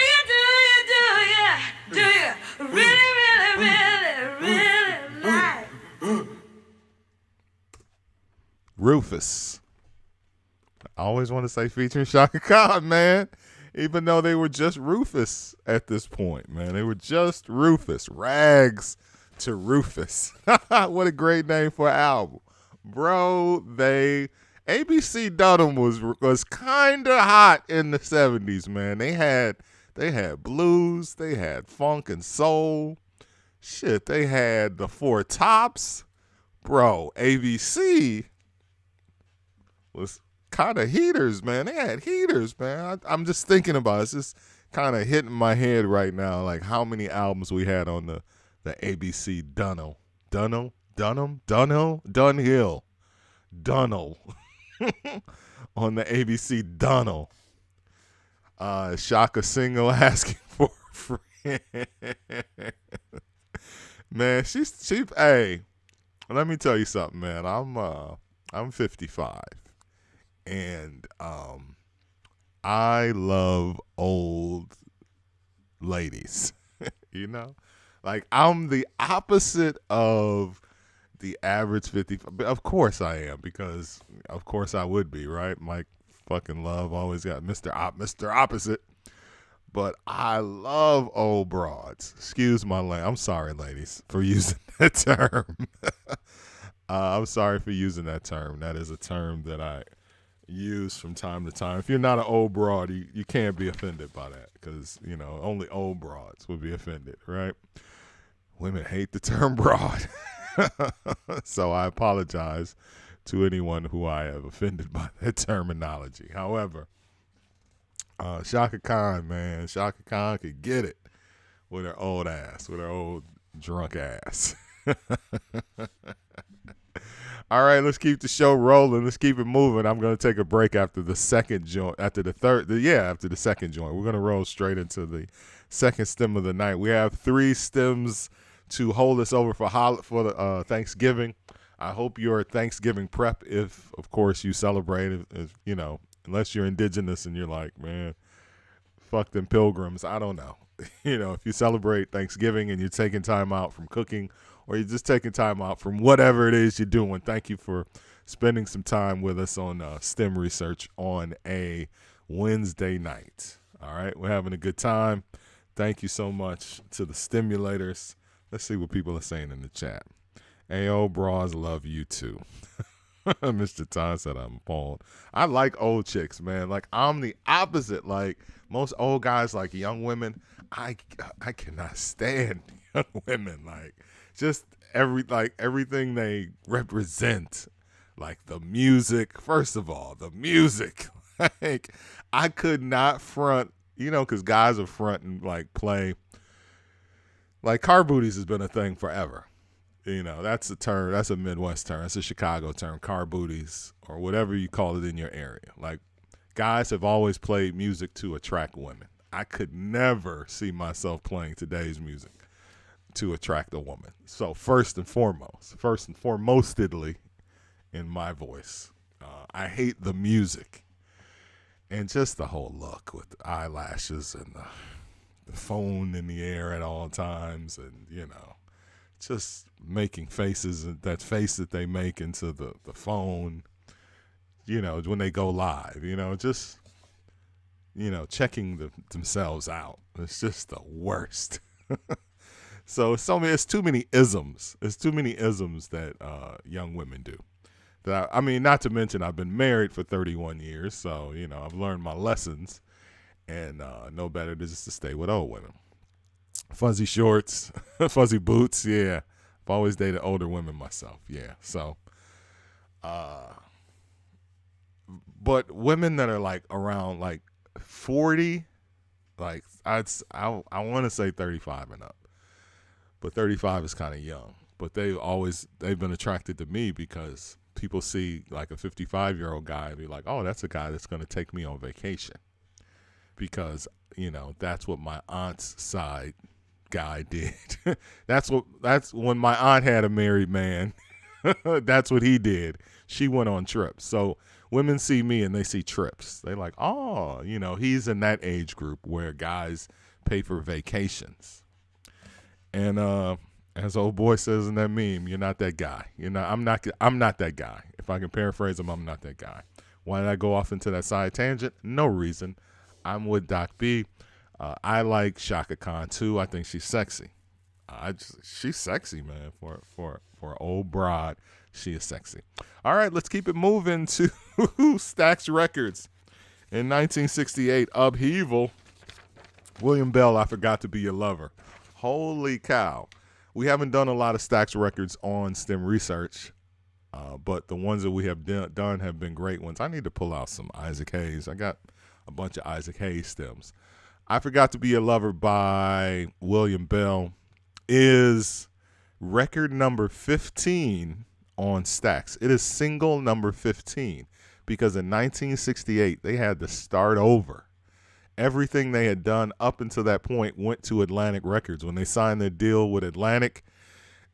Do you really like? Rufus. I always want to say featuring Chaka Khan, man. Even though they were just Rufus at this point, man. They were just Rufus. Rags to Rufus. What a great name for an album. Bro, ABC Dunham was kind of hot in the 70s, man. They had blues, they had funk and soul. Shit, they had the Four Tops. bro, ABC was kind of heaters, man. They had heaters, man. I'm just thinking about it. It's just kind of hitting my head right now, like how many albums we had on the ABC Dunhill on the ABC Dunhill. Chaka single asking for a friend. Man, she. Hey, let me tell you something, man. I'm 55, and I love old ladies. You know, like I'm the opposite of the average 50. Of course I am, because of course I would be, right? Mike fucking Love always got Mr. Opposite. But I love old broads. Excuse my language. I'm sorry, ladies, for using that term. I'm sorry for using that term. That is a term that I use from time to time. If you're not an old broad, you can't be offended by that, because, you know, only old broads would be offended, right? Women hate the term broad. So I apologize to anyone who I have offended by that terminology. However, Chaka Khan, man. Chaka Khan could get it with her old ass, with her old drunk ass. All right, let's keep the show rolling. Let's keep it moving. I'm going to take a break after the second joint, after the second joint. We're going to roll straight into the second stem of the night. We have 3 stems to hold us over for the Thanksgiving. I hope your Thanksgiving prep, if of course you celebrate, if you know, unless you're indigenous and you're like, man, fuck them pilgrims. I don't know. You know, if you celebrate Thanksgiving and you're taking time out from cooking, or you're just taking time out from whatever it is you're doing, thank you for spending some time with us on STEM research on a Wednesday night. All right, we're having a good time. Thank you so much to the stimulators. Let's see what people are saying in the chat. Ayo, bras, love you too. Mr. Tom said I'm appalled. I like old chicks, man. Like, I'm the opposite. Like, most old guys like young women. I cannot stand young women. Like, just everything they represent. Like the music. First of all, the music. Like, I could not front, you know, because guys are front and like play. Like, car booties has been a thing forever. You know, that's a term. That's a Midwest term. That's a Chicago term, car booties, or whatever you call it in your area. Like, guys have always played music to attract women. I could never see myself playing today's music to attract a woman. So first and foremostedly in my voice, I hate the music and just the whole look with the eyelashes and the phone in the air at all times, and, you know, just making faces, that face that they make into the phone, you know, when they go live, you know, just, you know, checking themselves out. It's just the worst. So it's too many isms. It's too many isms that young women do. I mean, not to mention I've been married for 31 years, so, you know, I've learned my lessons, and no better than just to stay with old women. Fuzzy shorts, fuzzy boots, yeah. I've always dated older women myself, yeah. So, but women that are like around like 40, like I want to say 35 and up, but 35 is kind of young. But they've been attracted to me because people see like a 55-year-old guy and be like, oh, that's a guy that's going to take me on vacation, because, you know, that's what my aunt's side guy did. That's when my aunt had a married man. That's what he did. She went on trips. So women see me and they see trips. They like, oh, you know, he's in that age group where guys pay for vacations. And as old boy says in that meme, you're not that guy. You know, I'm not that guy. If I can paraphrase him, I'm not that guy. Why did I go off into that side tangent? No reason. I'm with Doc B. I like Chaka Khan too. I think she's sexy. She's sexy, man. For old broad, she is sexy. All right, let's keep it moving to Stax Records. In 1968, Upheaval. William Bell, I Forgot to Be Your Lover. Holy cow. We haven't done a lot of Stax Records on STEM research. But the ones that we have done have been great ones. I need to pull out some Isaac Hayes. I got a bunch of Isaac Hayes stems. I Forgot to Be a Lover by William Bell is record number 15 on Stax. It is single number 15 because in 1968 they had to start over. Everything they had done up until that point went to Atlantic Records. When they signed their deal with Atlantic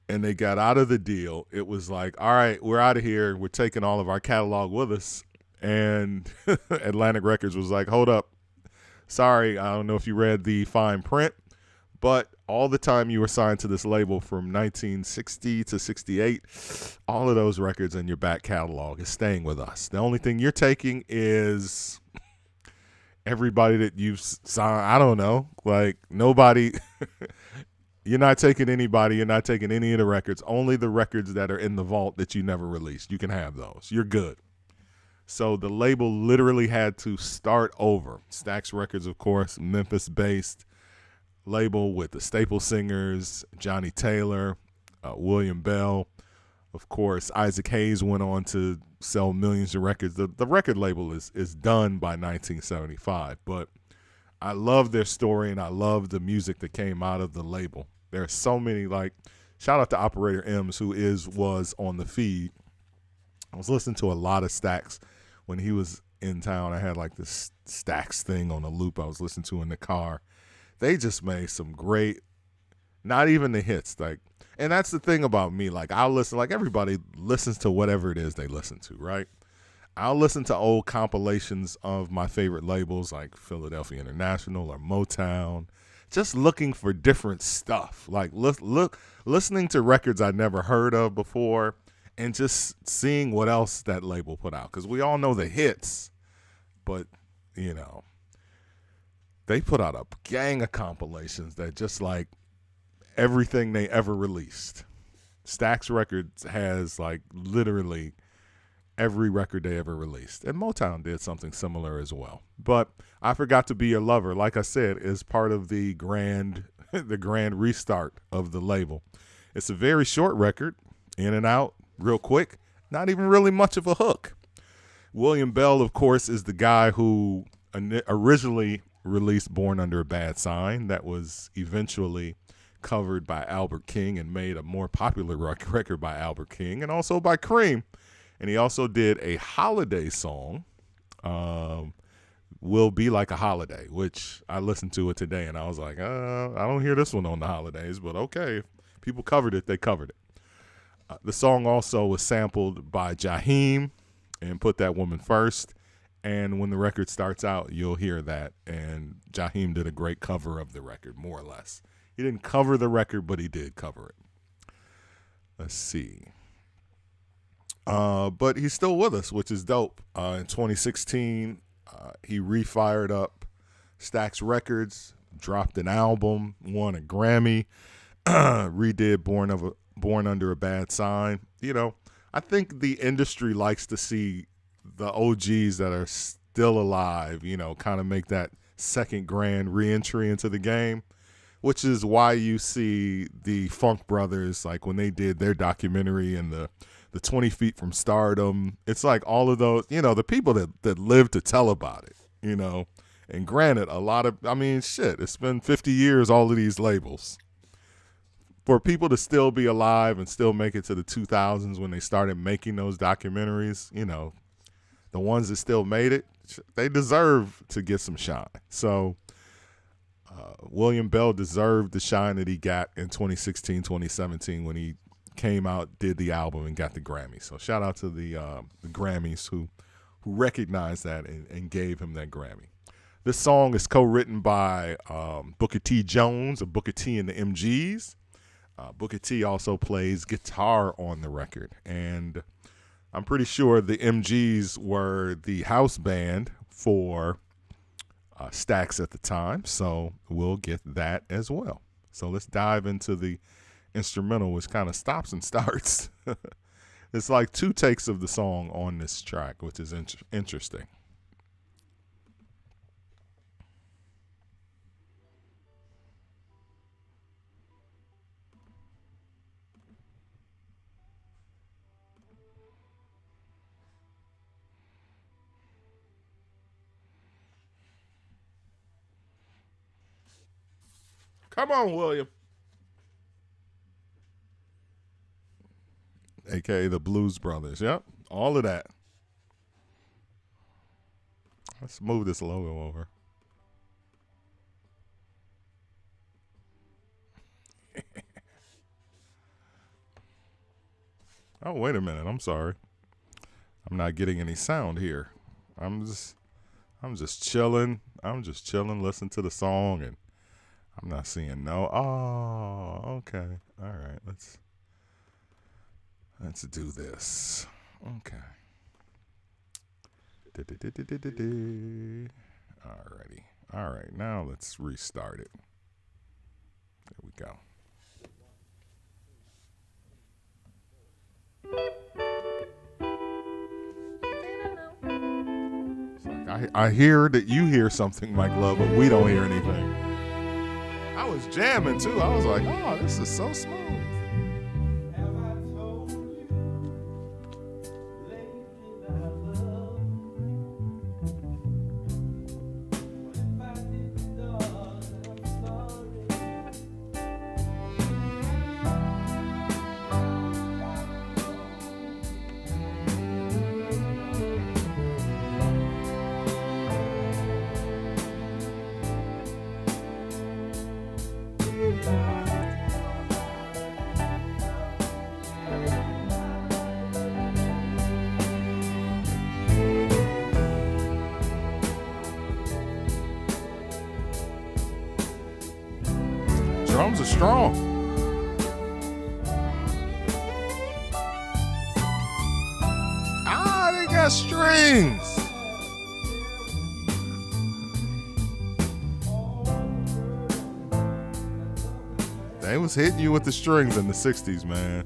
and they got out of the deal, it was like, all right, we're out of here. We're taking all of our catalog with us. And Atlantic Records was like, hold up. Sorry, I don't know if you read the fine print, but all the time you were signed to this label from 1960 to 68, all of those records in your back catalog is staying with us. The only thing you're taking is everybody that you've signed. I don't know, like nobody. You're not taking anybody. You're not taking any of the records. Only the records that are in the vault that you never released. You can have those. You're good. So the label literally had to start over. Stax Records, of course, Memphis-based label with the staple singers, Johnny Taylor, William Bell. Of course, Isaac Hayes went on to sell millions of records. The record label is done by 1975, but I love their story and I love the music that came out of the label. There are so many, like, shout out to Operator M's who was on the feed. I was listening to a lot of Stax when he was in town. I had like this Stax thing on a loop I was listening to in the car. They just made some great, not even the hits, like, and that's the thing about me. Like, I'll listen, like everybody listens to whatever it is they listen to, right? I'll listen to old compilations of my favorite labels like Philadelphia International or Motown, just looking for different stuff. Like listening to records I never heard of before and just seeing what else that label put out. Because we all know the hits, but, you know, they put out a gang of compilations that just like everything they ever released. Stax Records has like literally every record they ever released. And Motown did something similar as well. But I Forgot to Be Your Lover, like I said, is part of the grand restart of the label. It's a very short record, in and out, real quick, not even really much of a hook. William Bell, of course, is the guy who originally released Born Under a Bad Sign. That was eventually covered by Albert King and made a more popular record by Albert King and also by Cream. And he also did a holiday song, Will Be Like a Holiday, which I listened to it today and I was like, I don't hear this one on the holidays, but okay. If people covered it, they covered it. The song also was sampled by Jaheim and Put That Woman First. And when the record starts out, you'll hear that. And Jaheim did a great cover of the record, more or less. He didn't cover the record, but he did cover it. Let's see. But he's still with us, which is dope. In 2016, he refired up Stax Records, dropped an album, won a Grammy, redid Born Under a Bad Sign. You know, I think the industry likes to see the OGs that are still alive, you know, kind of make that second grand reentry into the game, which is why you see the Funk Brothers, like when they did their documentary and the 20 Feet from Stardom. It's like all of those, you know, the people that live to tell about it, you know. And granted, it's been 50 years, all of these labels. For people to still be alive and still make it to the 2000s when they started making those documentaries, you know, the ones that still made it, they deserve to get some shine. So William Bell deserved the shine that he got in 2016, 2017 when he came out, did the album, and got the Grammy. So shout out to the Grammys who recognized that and gave him that Grammy. This song is co-written by Booker T. Jones of Booker T and the MGs. Booker T also plays guitar on the record. And I'm pretty sure the MGs were the house band for Stax at the time. So we'll get that as well. So let's dive into the instrumental, which kind of stops and starts. It's like two takes of the song on this track, which is interesting. Come on, William. AKA the Blues Brothers. Yep. All of that. Let's move this logo over. Oh, wait a minute. I'm sorry. I'm not getting any sound here. I'm just chilling. I'm just chilling, listening to the song, and I'm not seeing no. Oh, okay. All right. Let's do this. Okay. Alrighty. All right. Now let's restart it. There we go. It's like I hear that you hear something, Mike Love, but we don't hear anything. I was jamming too. I was like, oh, this is so smooth. Drums are strong. They got strings. They was hitting you with the strings in the 60s, man.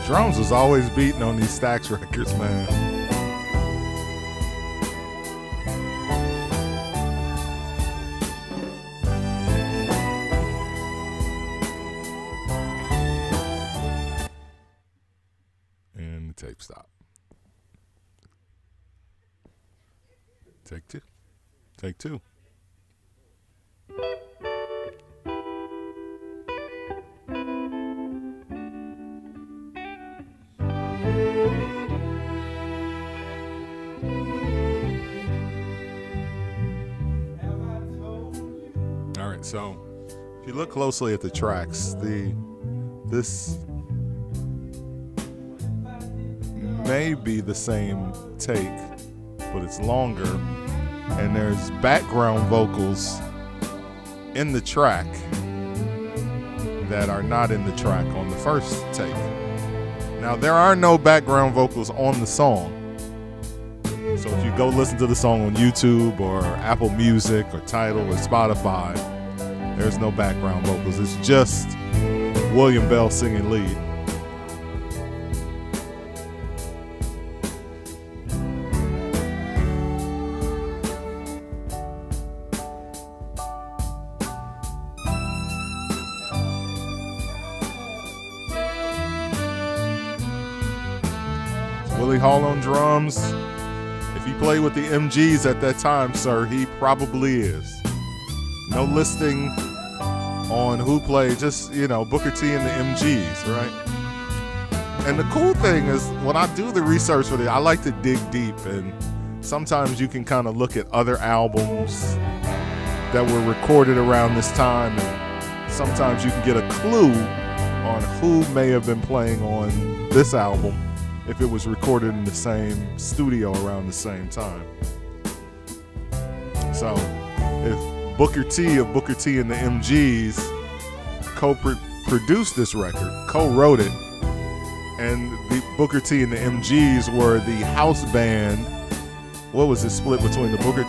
Drums was always beating on these Stax records, man. And the tape stop. Take two. Take two. So, if you look closely at the tracks, this may be the same take, but it's longer, and there's background vocals in the track that are not in the track on the first take. Now, there are no background vocals on the song. So if you go listen to the song on YouTube or Apple Music or Tidal or Spotify, there's no background vocals. It's just William Bell singing lead. Willie Hall on drums. If he played with the MGs at that time, sir, he probably is. No listing on who played, just, Booker T and the MGs, right? And the cool thing is, when I do the research for it, I like to dig deep, and sometimes you can kind of look at other albums that were recorded around this time, and sometimes you can get a clue on who may have been playing on this album if it was recorded in the same studio around the same time. So, if Booker T of Booker T and the MGs co-produced this record, co-wrote it, And the Booker T and the MGs were the house band. What was it split between the Booker?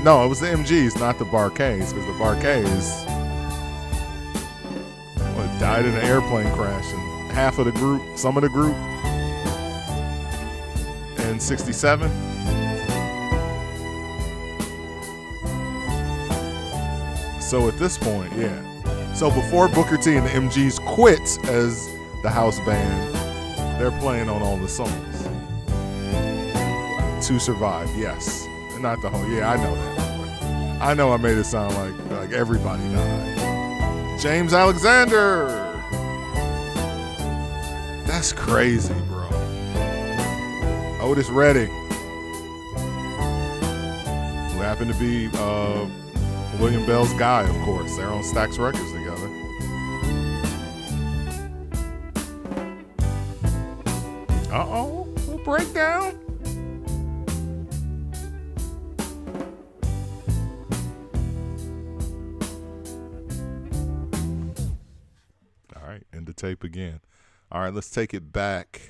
No, it was the MGs, not the Bar-Kays, because the Bar-Kays died in an airplane crash, and half of the group, some of the group, in '67. So at this point, yeah. So before Booker T and the MGs quit as the house band, they're playing on all the songs to survive. Yes, not the whole. Yeah, I know that. I know I made it sound like everybody died. James Alexander. That's crazy, bro. Otis Redding, who happened to be William Bell's guy, of course. They're on Stax Records together. Uh-oh, little breakdown. All right, end the tape again. All right, let's take it back.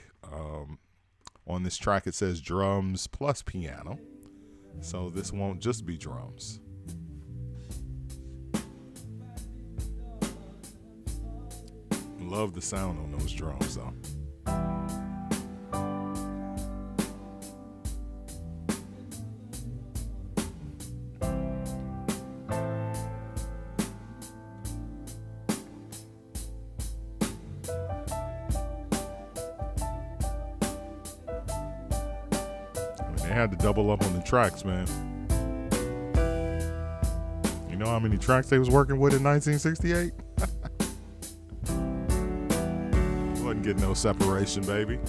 On this track, it says drums plus piano. So this won't just be drums. Love the sound on those drums, though. They had to double up on the tracks, man. You know how many tracks they was working with in 1968? Wasn't getting no separation, baby.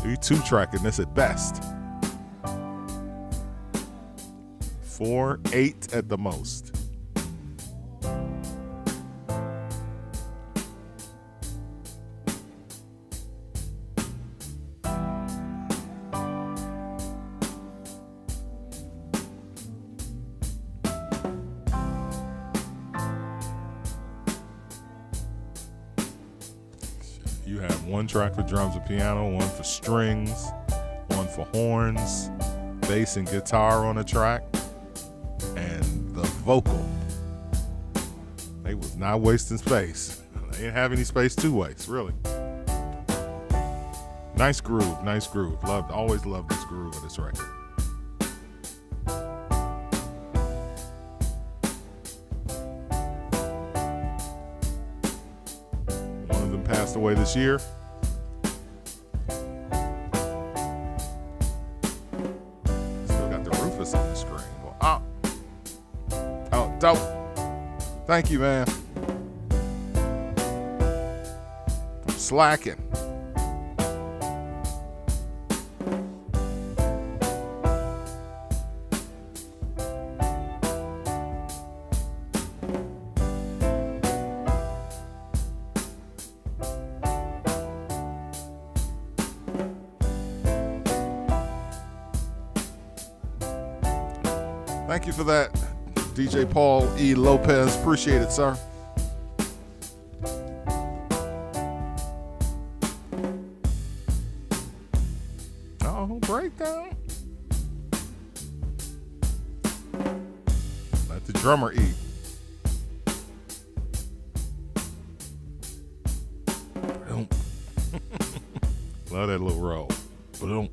We 2-tracking this at best. 4, 8 at the most. You have one track for drums and piano, one for strings, one for horns, bass and guitar on a track, and the vocal. They was not wasting space. They didn't have any space to waste, really. Nice groove, nice groove. Always loved this groove of this record. Passed away this year. Still got the Rufus on the screen. Well, oh, dope. Thank you, man. I'm slacking. Thank you for that, DJ Paul E. Lopez. Appreciate it, sir. Oh, breakdown. Let the drummer eat. Love that little roll. Boom.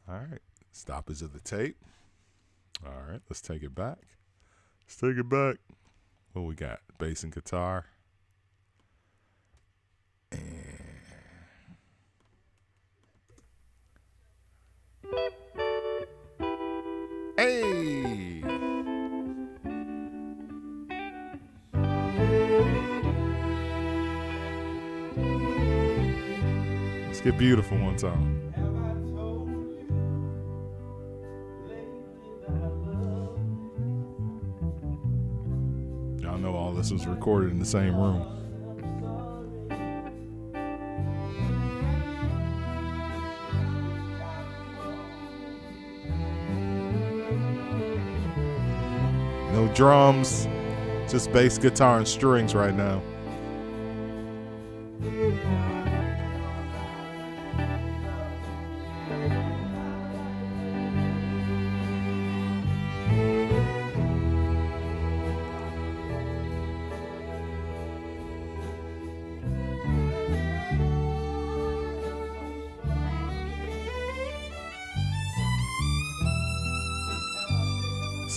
All right. Stoppage of the tape. All right, let's take it back. Let's take it back. What we got? Bass and guitar. And hey! Let's get beautiful one time. Y'all know all this was recorded in the same room. No drums, just bass, guitar, and strings right now.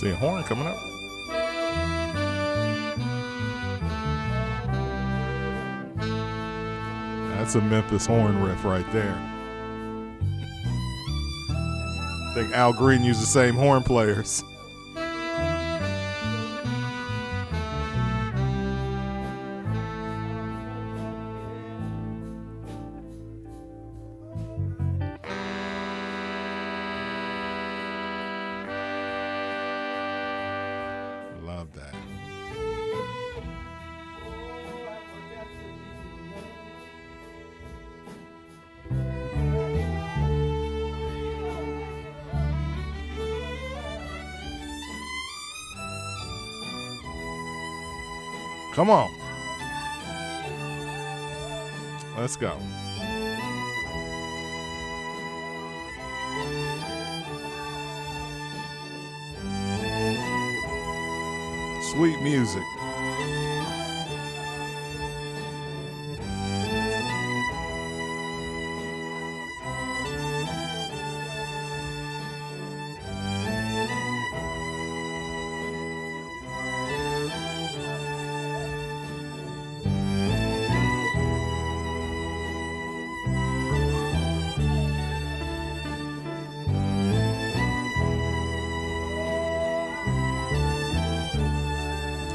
See a horn coming up. That's a Memphis horn riff right there. I think Al Green used the same horn players. Love that. Come on. Let's go. Sweet music.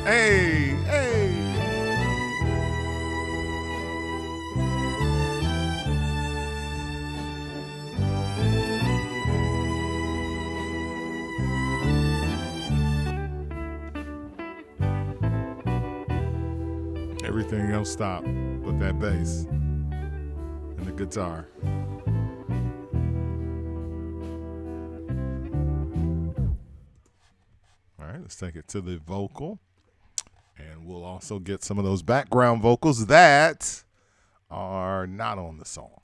Hey, hey. Everything else stopped but that bass and the guitar. All right, let's take it to the vocal. And we'll also get some of those background vocals that are not on the song.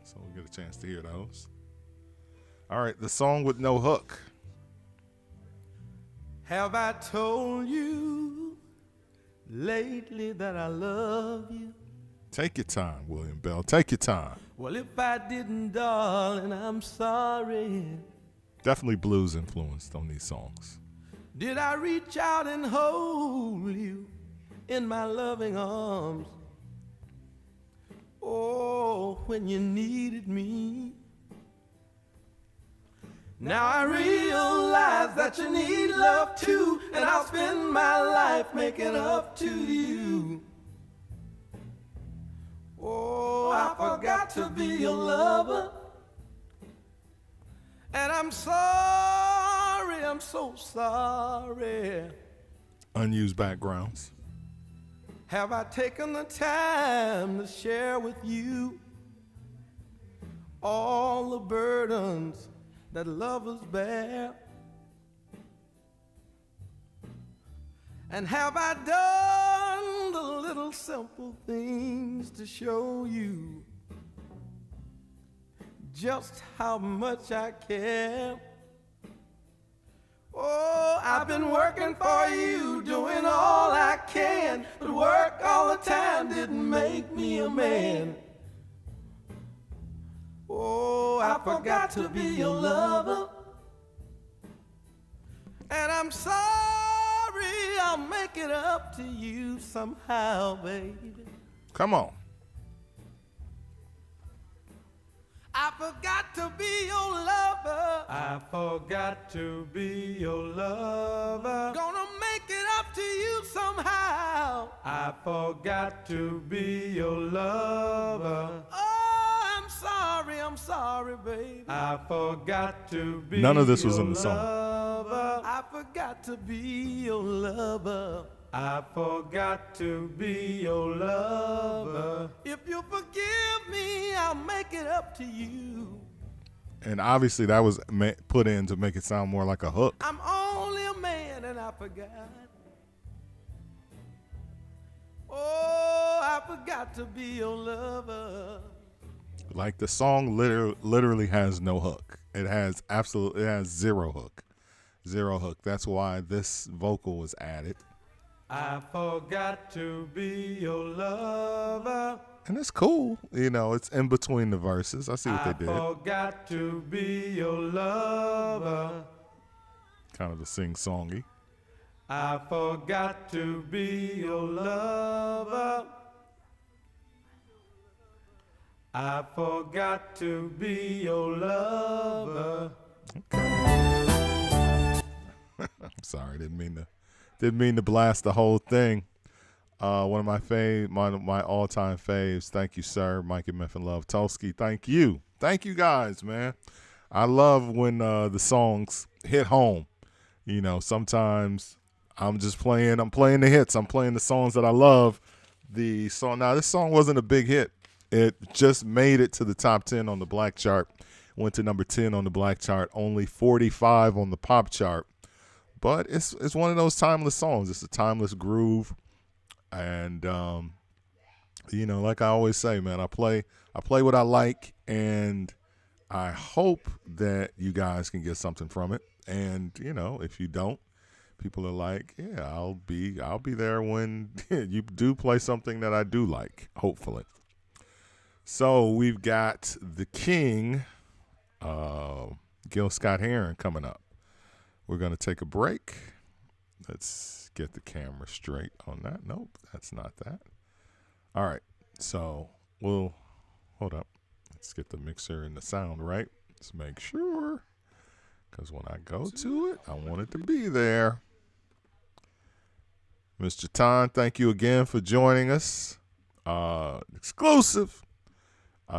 So we'll get a chance to hear those. All right, the song with no hook. Have I told you lately that I love you? Take your time, William Bell. Take your time. Well, if I didn't, darling, I'm sorry. Definitely blues influenced on these songs. Did I reach out and hold you in my loving arms? Oh, when you needed me. Now I realize that you need love too, and I'll spend my life making up to you. Oh, I forgot to be your lover, and I'm sorry, I'm so sorry. Unused backgrounds. Have I taken the time to share with you all the burdens that lovers bear? And have I done the little simple things to show you just how much I care? Oh, I've been working for you, doing all I can, but work all the time didn't make me a man. Oh, I forgot to be your lover, and I'm sorry, I'll make it up to you somehow, baby. Come on. I forgot to be your lover. I forgot to be your lover. Gonna make it up to you somehow. I forgot to be your lover. Oh, I'm sorry, baby. I forgot to be None of this was in the your song. lover. I forgot to be your lover. I forgot to be your lover. If you forgive me, I'll make it up to you. And obviously that was put in to make it sound more like a hook. I'm only a man and I forgot. Oh, I forgot to be your lover. Like the song literally has no hook. It has zero hook. Zero hook. That's why this vocal was added. I forgot to be your lover. And it's cool. You know, it's in between the verses. I see what they did. I forgot to be your lover. kind of a sing-songy. I forgot to be your lover. I forgot to be your lover. I'm sorry, didn't mean to blast the whole thing. One of my all-time faves. Thank you, sir. Mike MFN Love Tulski. Thank you guys, man. I love when the songs hit home. You know, sometimes I'm playing the hits. I'm playing the songs that I love. This song wasn't a big hit. It just made it to the top 10 on the black chart. Went to number 10 on the black chart. Only 45 on the pop chart. But it's one of those timeless songs. It's a timeless groove. And, like I always say, man, I play what I like, and I hope that you guys can get something from it. And, if you don't, people are like, yeah, I'll be there when you do play something that I do like, hopefully. So we've got the King, Gill Scott Heron, coming up. We're going to take a break. Let's get the camera straight on that. Nope, that's not that. All right, so we'll hold up. Let's get the mixer and the sound right. Let's make sure, because when I go to it, I want it to be there. Mr. Tan, thank you again for joining us. Exclusive.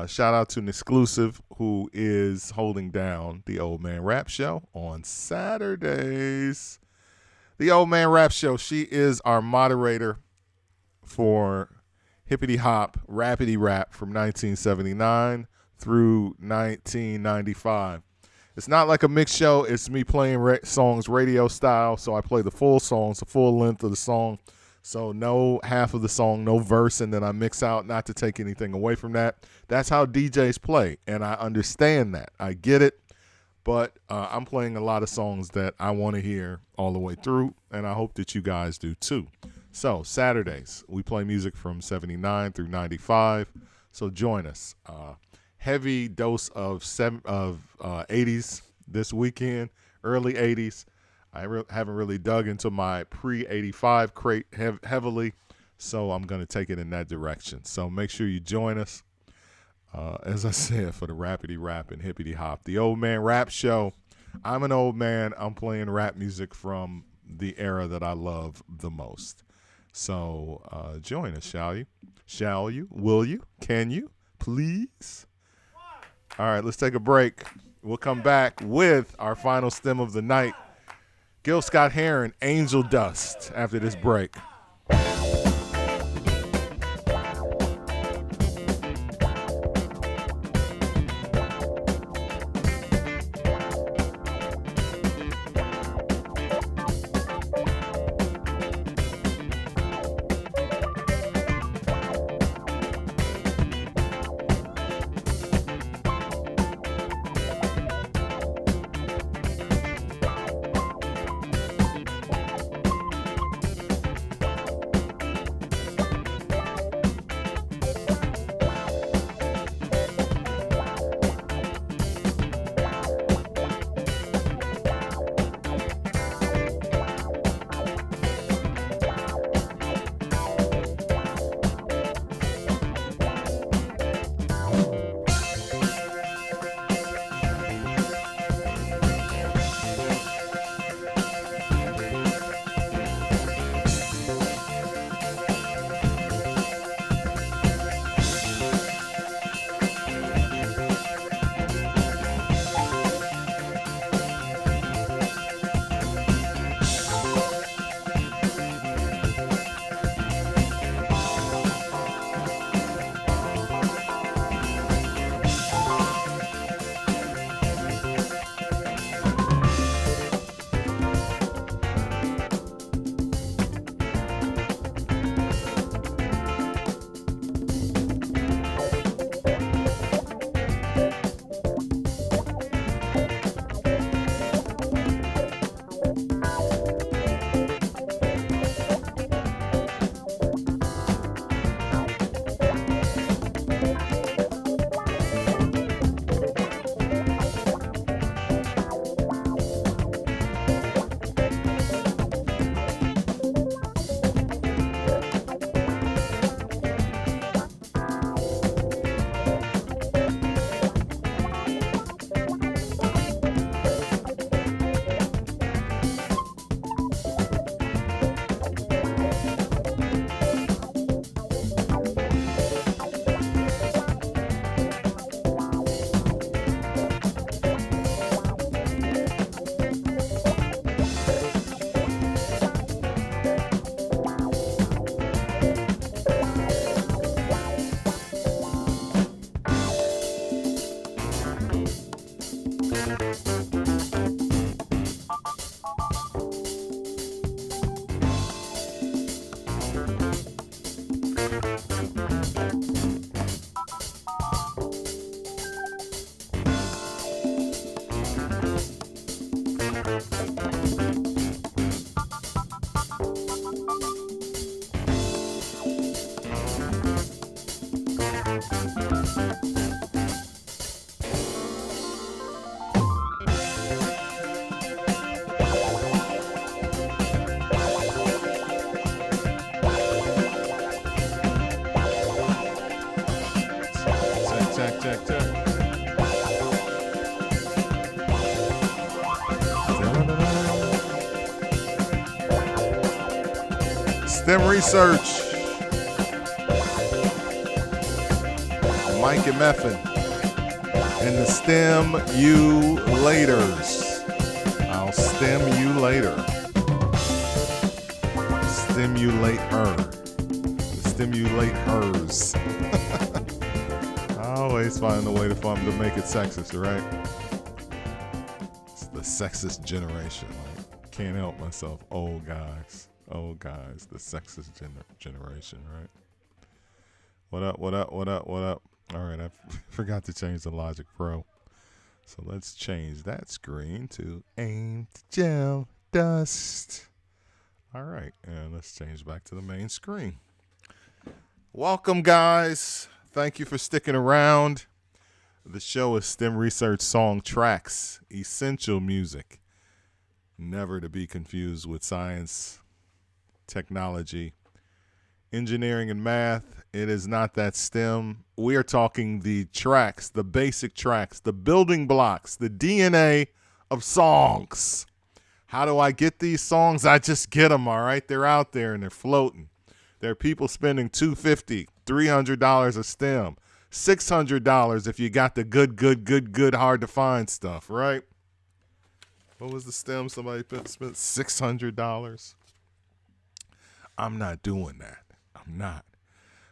Shout out to an exclusive who is holding down the Old Man Rap Show on Saturdays. The Old Man Rap Show, she is our moderator for Hippity Hop, Rappity Rap from 1979 through 1995. It's not like a mix show. It's me playing songs radio style, so I play the full songs, the full length of the song. So no half of the song, no verse, and then I mix out, not to take anything away from that. That's how DJs play, and I understand that. I get it, but I'm playing a lot of songs that I want to hear all the way through, and I hope that you guys do too. So Saturdays, we play music from 79 through 95, so join us. Heavy dose of 80s this weekend, early 80s. I haven't really dug into my pre-85 crate heavily, so I'm going to take it in that direction. So make sure you join us, as I said, for the Rappity Rap and Hippity Hop, the Old Man Rap Show. I'm an old man. I'm playing rap music from the era that I love the most. So join us, shall you? Shall you? Will you? Can you? Please? All right, let's take a break. We'll come back with our final stem of the night. Gill Scott Heron, Angel Dust, after this break. Check, check, check. STEM research. Mike MFN and the STEM you laters. I'll STEM you later. Stimulate her. Stimulate hers. I always find a way to make it sexist, right? It's the sexist generation. Like, can't help myself. Old guys, the sexist generation, right? What up, what up, what up, what up? All right, I forgot to change the Logic Pro. So let's change that screen to aim to gel dust. All right, and let's change back to the main screen. Welcome, guys. Thank you for sticking around. The show is STEM Research Song Tracks, essential music, never to be confused with science, technology, engineering, and math. It is not that STEM. We are talking the tracks, the basic tracks, the building blocks, the DNA of songs. How do I get these songs? I just get them, all right? They're out there and they're floating. There are people spending $250, $300 a STEM, $600 if you got the good, hard to find stuff, right? What was the STEM somebody spent $600? I'm not doing that. I'm not.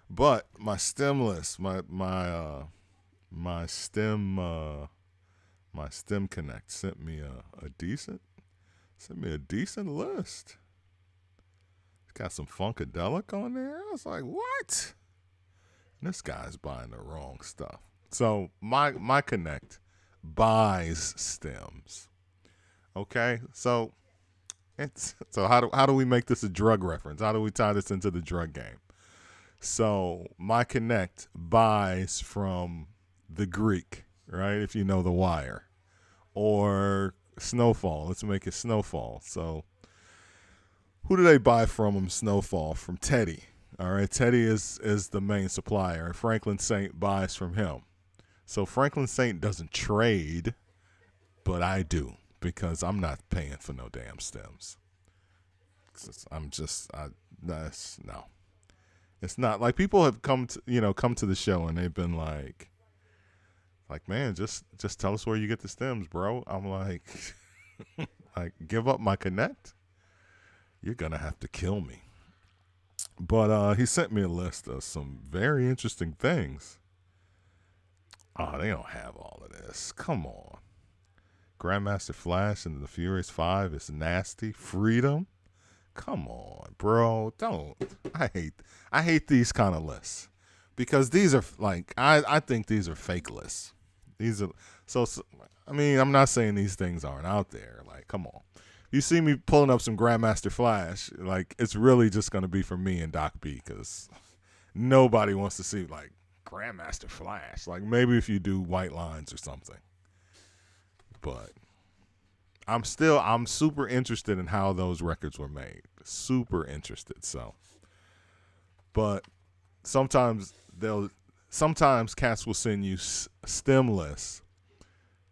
But my STEM list, my STEM Connect sent me a decent list. Got some Funkadelic on there. I was like, what? This guy's buying the wrong stuff. So my Connect buys stems. Okay, so how do we make this a drug reference? How do we tie this into the drug game? So my Connect buys from the Greek, right? If you know The Wire, or Snowfall. Let's make it Snowfall. So who do they buy from? Snowfall, from Teddy. All right, Teddy is the main supplier. Franklin Saint buys from him. So Franklin Saint doesn't trade, but I do, because I'm not paying for no damn stems. No. It's not like people have come to the show and they've been like, man, just tell us where you get the stems, bro. I'm like, give up my Connect? You're gonna have to kill me. But he sent me a list of some very interesting things. Oh, they don't have all of this. Come on. Grandmaster Flash and the Furious 5 is nasty. Freedom? Come on, bro. Don't. I hate these kind of lists, because these are like, I think these are fake lists. These are so I mean, I'm not saying these things aren't out there. Like, come on. You see me pulling up some Grandmaster Flash, like, it's really just going to be for me and Doc B, because nobody wants to see, like, Grandmaster Flash. Like, maybe if you do White Lines or something. But I'm super interested in how those records were made. Super interested, so. But sometimes cats will send you stem lists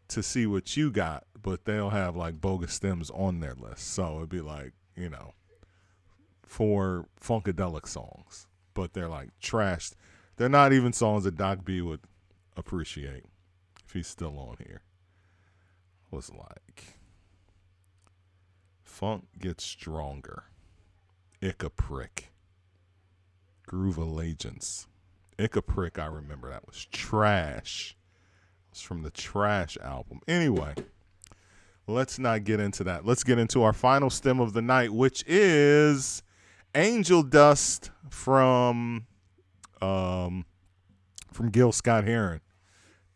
to see what you got, but they'll have like bogus stems on their list. So it'd be like, 4 Funkadelic songs, but they're like trashed. They're not even songs that Doc B would appreciate if he's still on here. Was like Funk Gets Stronger, Ick a Prick, Groove Allegiance. Ick a Prick, I remember that was trash. It's from the Trash album. Anyway, let's not get into that. Let's get into our final stem of the night, which is Angel Dust from Gill Scott Heron.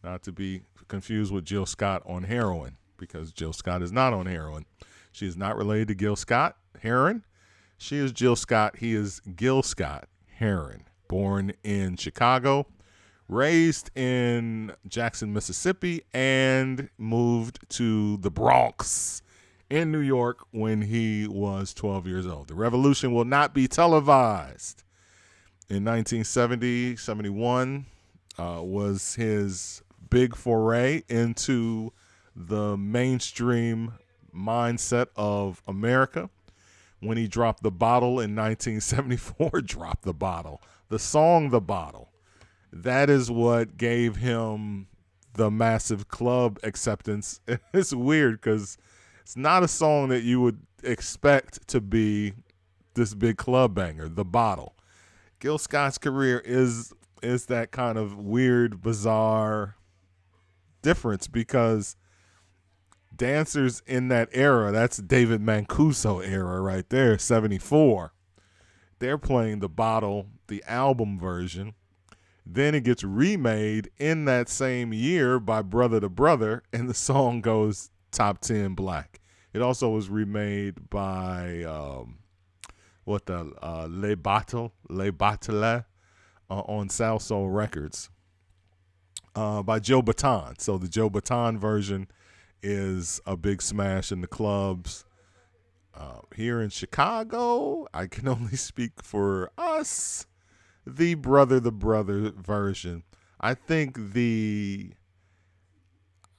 Not to be confused with Jill Scott on heroin, because Jill Scott is not on heroin. She is not related to Gil Scott Heron. She is Jill Scott. He is Gil Scott Heron. Born in Chicago, raised in Jackson, Mississippi, and moved to the Bronx in New York when he was 12 years old. The revolution will not be televised. In 1970, 71 was his big foray into the mainstream mindset of America when he dropped The Bottle in 1974. Dropped The Bottle. The song The Bottle. That is what gave him the massive club acceptance. It's weird because it's not a song that you would expect to be this big club banger, The Bottle. Gil Scott's career is that kind of weird, bizarre difference because dancers in that era, that's David Mancuso era right there, 74. They're playing The Bottle, the album version. Then it gets remade in that same year by Brother to Brother, and the song goes top 10 black. It also was remade by Les Battles on South Soul Records by Joe Baton. So the Joe Baton version is a big smash in the clubs. Here in Chicago, I can only speak for us. The Brother version. I think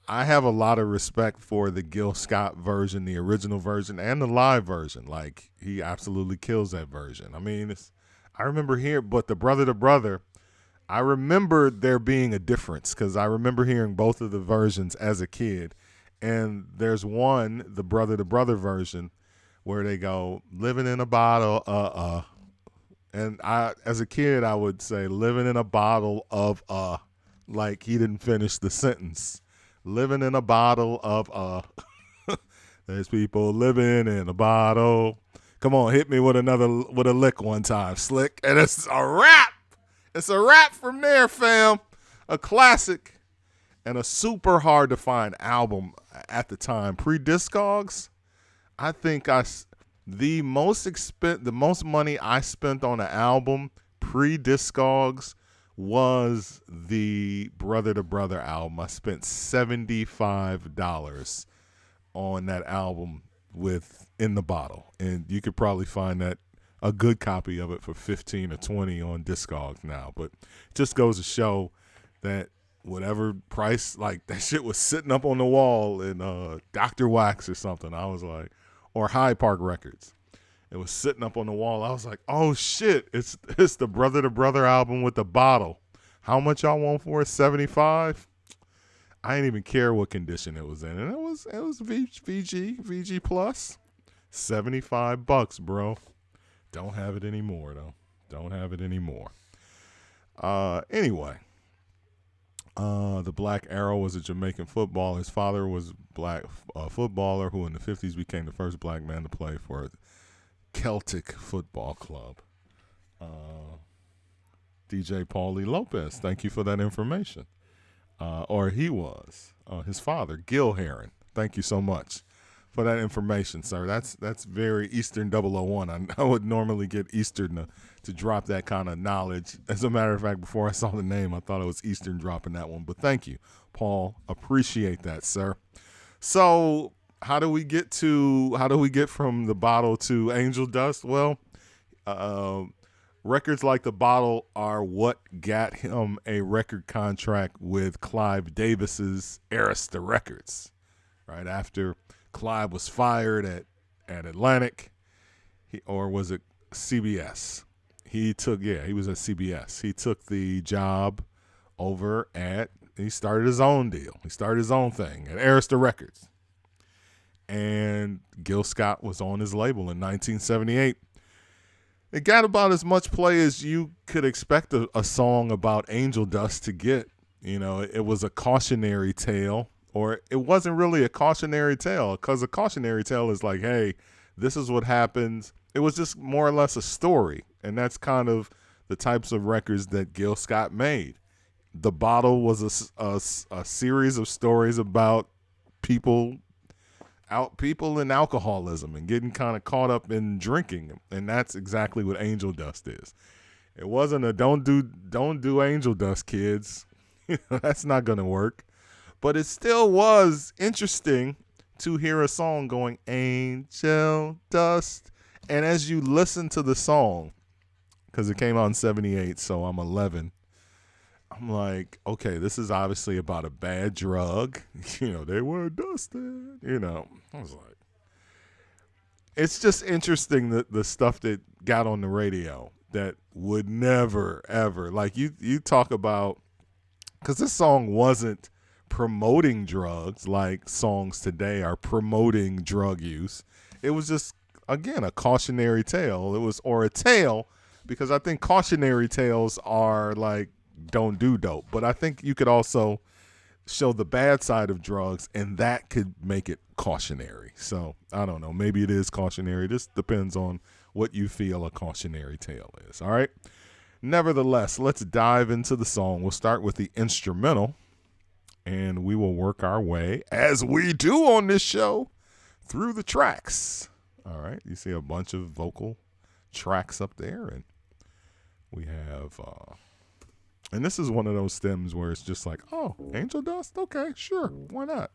I have a lot of respect for the Gil Scott version, the original version, and the live version. Like, he absolutely kills that version. I mean, I remember but the Brother, I remember there being a difference because I remember hearing both of the versions as a kid. And there's one, the Brother version, where they go, living in a bottle, And as a kid, I would say, living in a bottle of, like he didn't finish the sentence. Living in a bottle of, there's people living in a bottle. Come on, hit me with a lick one time, Slick. And it's a wrap. It's a wrap from there, fam. A classic and a super hard to find album at the time. Pre-Discogs, I think the most money I spent on an album pre-Discogs was the Brother to Brother album. I spent $75 on that album with In the Bottle, and you could probably find that a good copy of it for $15 or $20 on Discogs now. But it just goes to show that whatever price, like that shit was sitting up on the wall in Dr. Wax or something. I was like, or Hyde Park Records. It was sitting up on the wall. I was like, oh shit, it's the Brother to Brother album with The Bottle. How much y'all want for it? $75? I didn't even care what condition it was in. And it was VG plus. $75, bro. Don't have it anymore though. Don't have it anymore. Anyway. The Black Arrow was a Jamaican footballer. His father was black footballer who in the 50s became the first black man to play for a Celtic football club. DJ Paulie Lopez, thank you for that information. Or he was. His father, Gill Heron. Thank you so much for that information, sir. That's very Eastern 001. I would normally get Eastern to drop that kind of knowledge. As a matter of fact, before I saw the name, I thought it was Eastern dropping that one. But thank you, Paul. Appreciate that, sir. So how do we get from The Bottle to Angel Dust? Well, records like The Bottle are what got him a record contract with Clive Davis's Arista Records. Right after Clive was fired at Atlantic, or was it CBS? He was at CBS. He took the job he started his own deal. He started his own thing at Arista Records. And Gil Scott was on his label in 1978. It got about as much play as you could expect a song about Angel Dust to get. It was a cautionary tale, or it wasn't really a cautionary tale, because a cautionary tale is like, hey, this is what happens. It was just more or less a story, and that's kind of the types of records that Gil Scott made. The Bottle was a series of stories about people in alcoholism and getting kind of caught up in drinking, and that's exactly what Angel Dust is. It wasn't a don't do Angel Dust, kids. That's not gonna work. But it still was interesting to hear a song going Angel Dust, and as you listen to the song, because it came out in 1978, so I'm 11. I'm like, okay, this is obviously about a bad drug. They were dusted. I was like, it's just interesting that the stuff that got on the radio that would never, ever, like you talk about, because this song wasn't promoting drugs like songs today are promoting drug use. It was just, again, a cautionary tale. Or a tale, because I think cautionary tales are like, don't do dope. But I think you could also show the bad side of drugs, and that could make it cautionary. So I don't know. Maybe it is cautionary. This depends on what you feel a cautionary tale is. All right. Nevertheless, let's dive into the song. We'll start with the instrumental, and we will work our way, as we do on this show, through the tracks. All right. You see a bunch of vocal tracks up there, and we have and this is one of those stems where it's just like, oh, Angel Dust? Okay, sure. Why not?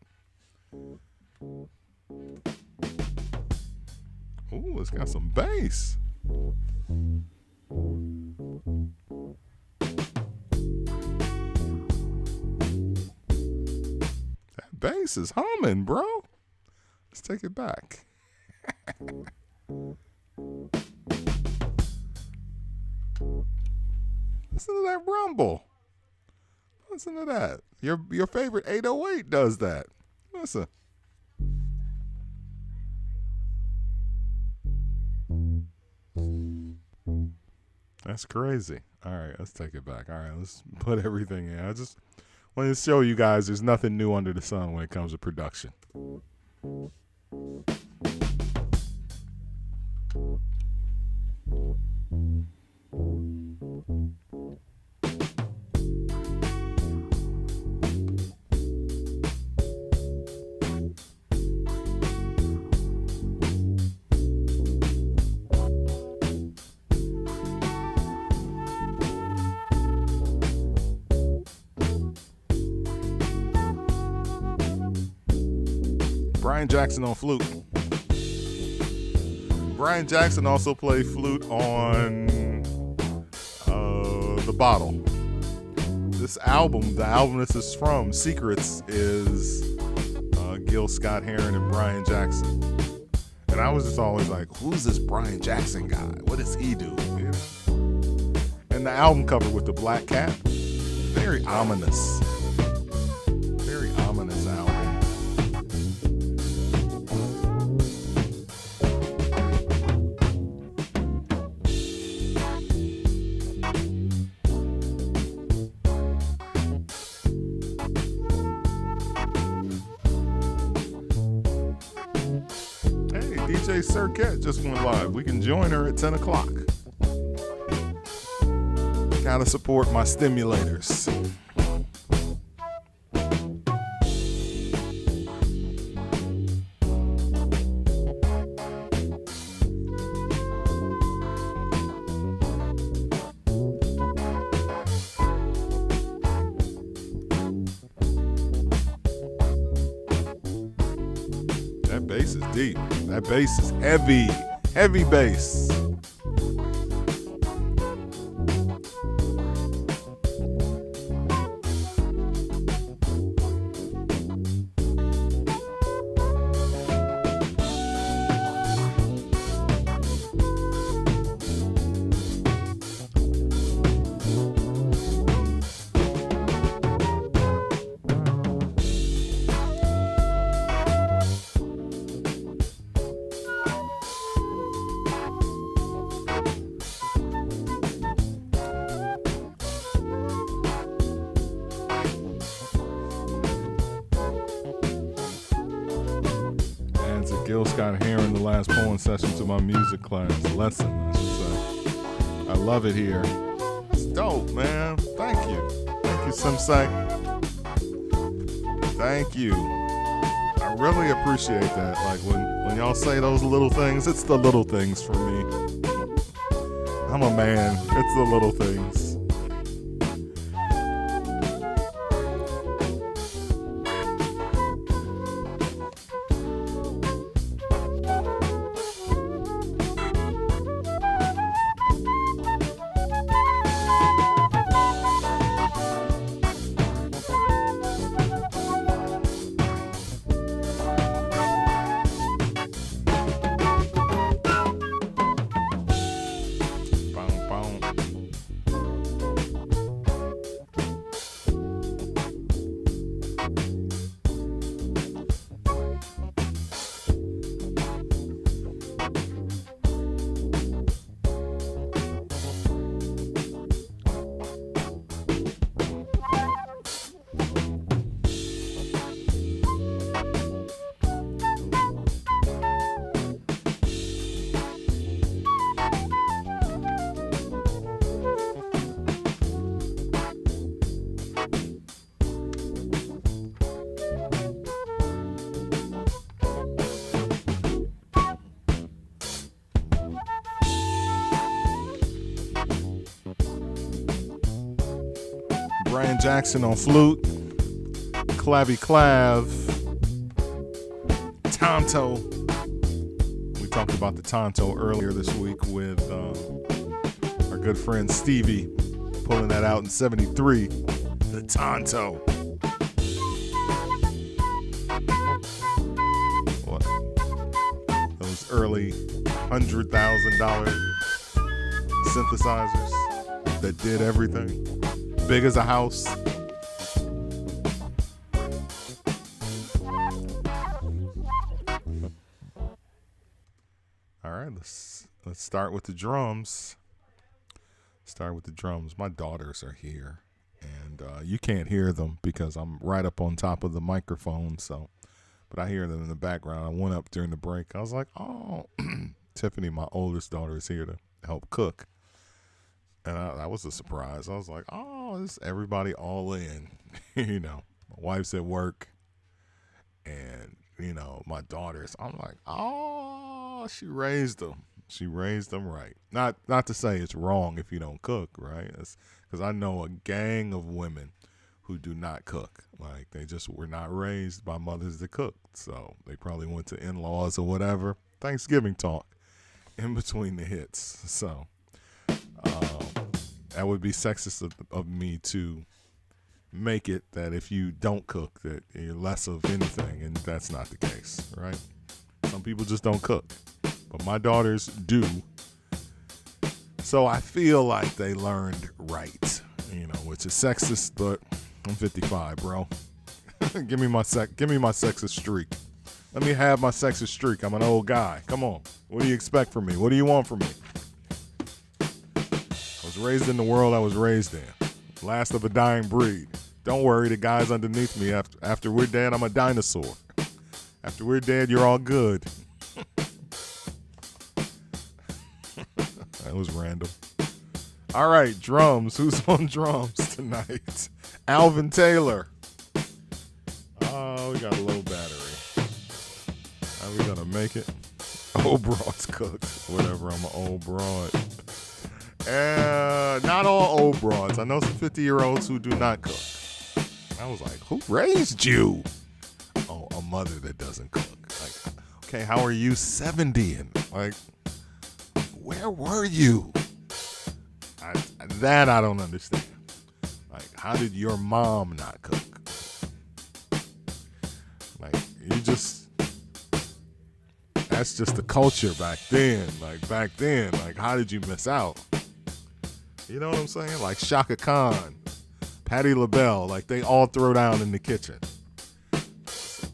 Ooh, it's got some bass. That bass is humming, bro. Let's take it back. Listen to that rumble. Listen to that. Your favorite 808 does that. Listen. That's crazy. All right, let's take it back. All right, let's put everything in. I just want to show you guys there's nothing new under the sun when it comes to production. Brian Jackson on flute. Brian Jackson also played flute on The Bottle. This album, the album this is from, Secrets, is Gill Scott Heron and Brian Jackson. And I was just always like, who's this Brian Jackson guy? What does he do? And the album cover with the black cat, very ominous. Very ominous album. DJ Circuit just went live. We can join her at 10 o'clock. Gotta support my stimulators. That bass is deep. That bass is heavy. Heavy bass. Gill Scott Heron, the last poem session to my music class. Lesson, I should say. I love it here. It's dope, man. Thank you. Thank you, Sensei. Thank you. I really appreciate that. Like when y'all say those little things, it's the little things for me. I'm a man. It's the little things. Brian Jackson on flute, Clavy Clav, Tonto. We talked about the Tonto earlier this week with our good friend Stevie pulling that out in 73. The Tonto. What? Those early $100,000 synthesizers that did everything. Big as a house. All right, let's start with the drums. Start with the drums. My daughters are here, and you can't hear them because I'm right up on top of the microphone. So, but I hear them in the background. I went up during the break. I was like, oh, Tiffany, my oldest daughter, is here to help cook. And that was a surprise. I was like, oh, this everybody all in. You know, my wife's at work. And, you know, my daughters, I'm like, oh, she raised them. She raised them right. Not to say it's wrong if you don't cook, right? Because I know a gang of women who do not cook. Like, they just were not raised by mothers that cooked. So they probably went to in-laws or whatever. Thanksgiving talk in between the hits. So. That would be sexist of me to make it that if you don't cook, that you're less of anything, and that's not the case, right? Some people just don't cook, but my daughters do. So I feel like they learned right, you know, which is sexist, but I'm 55, bro. Give me my sexist streak. Let me have my sexist streak. I'm an old guy. Come on. What do you expect from me? What do you want from me? Raised in the world I was raised in. Last of a dying breed. Don't worry, the guys underneath me, after we're dead, I'm a dinosaur. After we're dead, you're all good. That was random. All right, drums. Who's on drums tonight? Alvin Taylor. Oh, we got a low battery. How we gonna make it? Old broad's cooked. Whatever, I'm an old broad. Not all old broads. I know some 50-year-olds who do not cook. I was like, who raised you? Oh, a mother that doesn't cook. Like, okay, how are you 70? And like, where were you? That I don't understand. Like, how did your mom not cook? Like, that's just the culture back then. Like, how did you miss out? You know what I'm saying? Like Chaka Khan, Patti LaBelle, like they all throw down in the kitchen.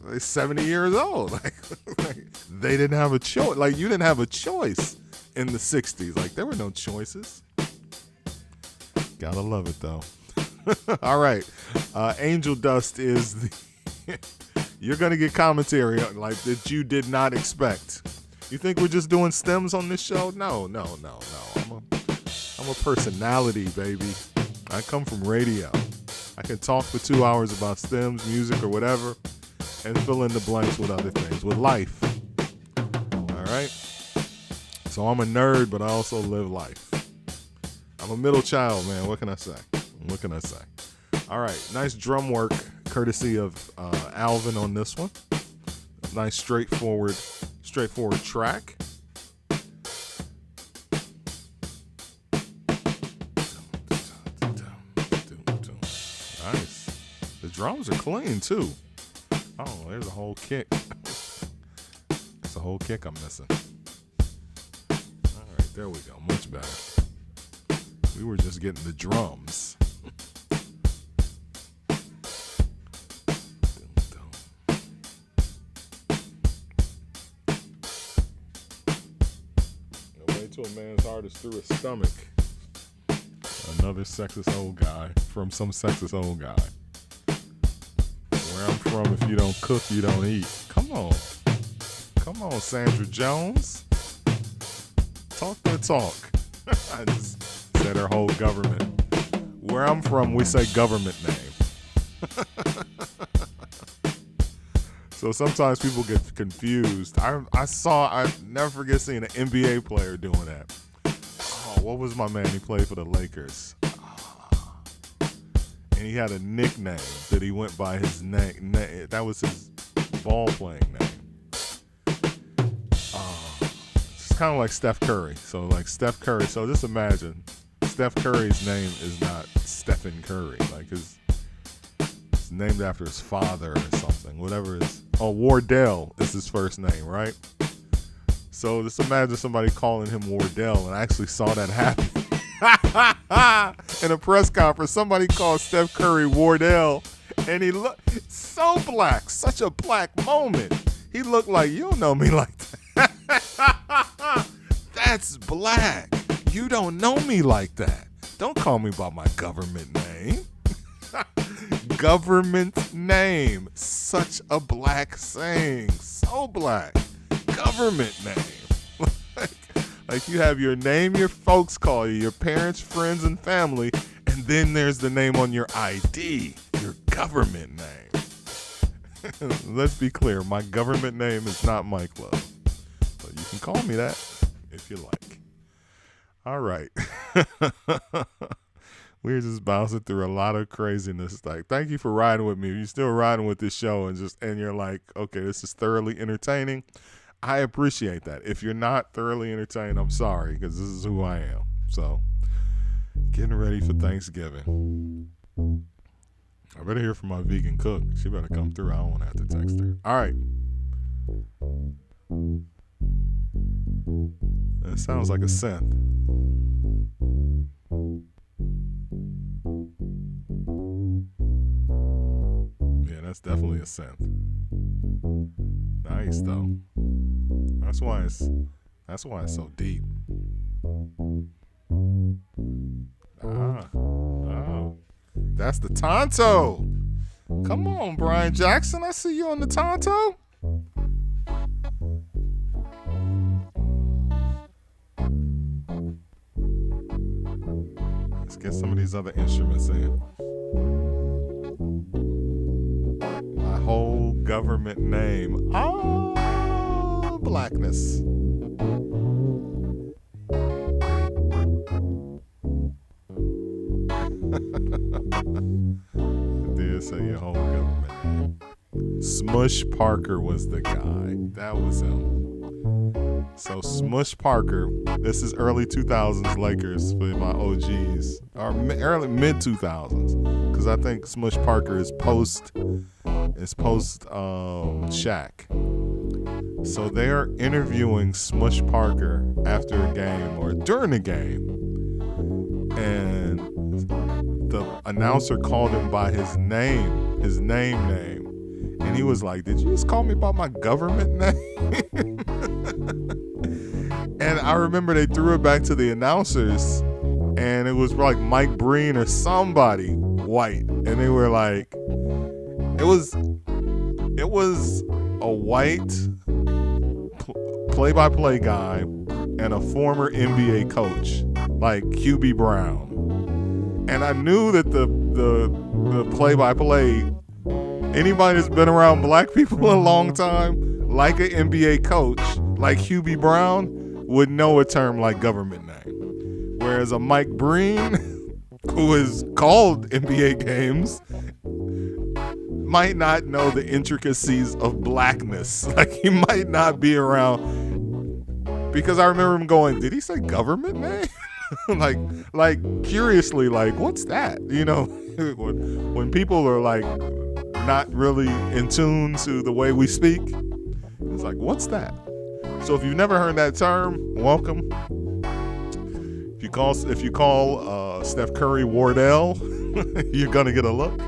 They're 70 years old. Like they didn't have a choice. Like you didn't have a choice in the 60s. Like there were no choices. Gotta love it though. All right. Angel Dust is the You're going to get commentary like that you did not expect. You think we're just doing stems on this show? No. I'm a personality, baby. I come from radio. I can talk for 2 hours about stems, music, or whatever, and fill in the blanks with other things, with life. All right? So I'm a nerd, but I also live life. I'm a middle child, man. What can I say? All right. Nice drum work, courtesy of Alvin on this one. Nice straightforward track. Nice. The drums are clean too. Oh, there's a whole kick. That's a whole kick I'm missing. All right, there we go. Much better. We were just getting the drums. Wait till a man's heart is through his stomach. Another sexist old guy from some sexist old guy. Where I'm from, if you don't cook, you don't eat. Come on, Sandra Jones. Talk that talk. I just said her whole government. Where I'm from, we say government name. So sometimes people get confused. I never forget seeing an NBA player doing that. Oh, what was my man? He played for the Lakers. And he had a nickname that he went by his name. That was his ball playing name. It's kind of like Steph Curry. So like Steph Curry. So just imagine Steph Curry's name is not Stephen Curry. Like it's named after his father or something. Whatever it is. Oh, Wardell is his first name, right? So just imagine somebody calling him Wardell, and I actually saw that happen. In a press conference, somebody called Steph Curry Wardell, and he looked so black, such a black moment. He looked like, you don't know me like that. That's black. You don't know me like that. Don't call me by my government name. Government name. Such a black saying. So black. Government name. Like you have your name your folks call you, your parents, friends, and family, and then there's the name on your ID, your government name. Let's be clear, my government name is not Mike Love. But you can call me that if you like. All right. We're just bouncing through a lot of craziness. Like, thank you for riding with me. If you're still riding with this show and you're like, okay, this is thoroughly entertaining, I appreciate that. If you're not thoroughly entertained, I'm sorry, because this is who I am. So, getting ready for Thanksgiving. I better hear from my vegan cook. She better come through. I don't want to have to text her. All right. That sounds like a synth. Yeah, that's definitely a synth. Nice though. That's why it's so deep. Oh. That's the Tonto. Come on, Brian Jackson. I see you on the Tonto. Let's get some of these other instruments in. My whole government name. Oh, blackness. I did say your whole government name. Smush Parker was the guy. That was him. So Smush Parker, this is early 2000s Lakers for my OGs, or early mid 2000s, because I think Smush Parker is post Shaq. So they are interviewing Smush Parker after a game or during a game, and the announcer called him by his name, and he was like, "Did you just call me by my government name?" And I remember they threw it back to the announcers, and it was like Mike Breen or somebody white, and they were like, it was It was a white play-by-play guy and a former NBA coach, like QB Brown. And I knew that the play-by-play, anybody that's been around black people a long time, like an NBA coach, like QB Brown, would know a term like government name. Whereas a Mike Breen, who has called NBA games, might not know the intricacies of blackness. Like, he might not be around, because I remember him going, did he say government name? like curiously, like, what's that? You know, when people are like not really in tune to the way we speak, it's like, what's that? So if you've never heard that term, welcome. If you call Steph Curry Wardell, you're gonna get a look.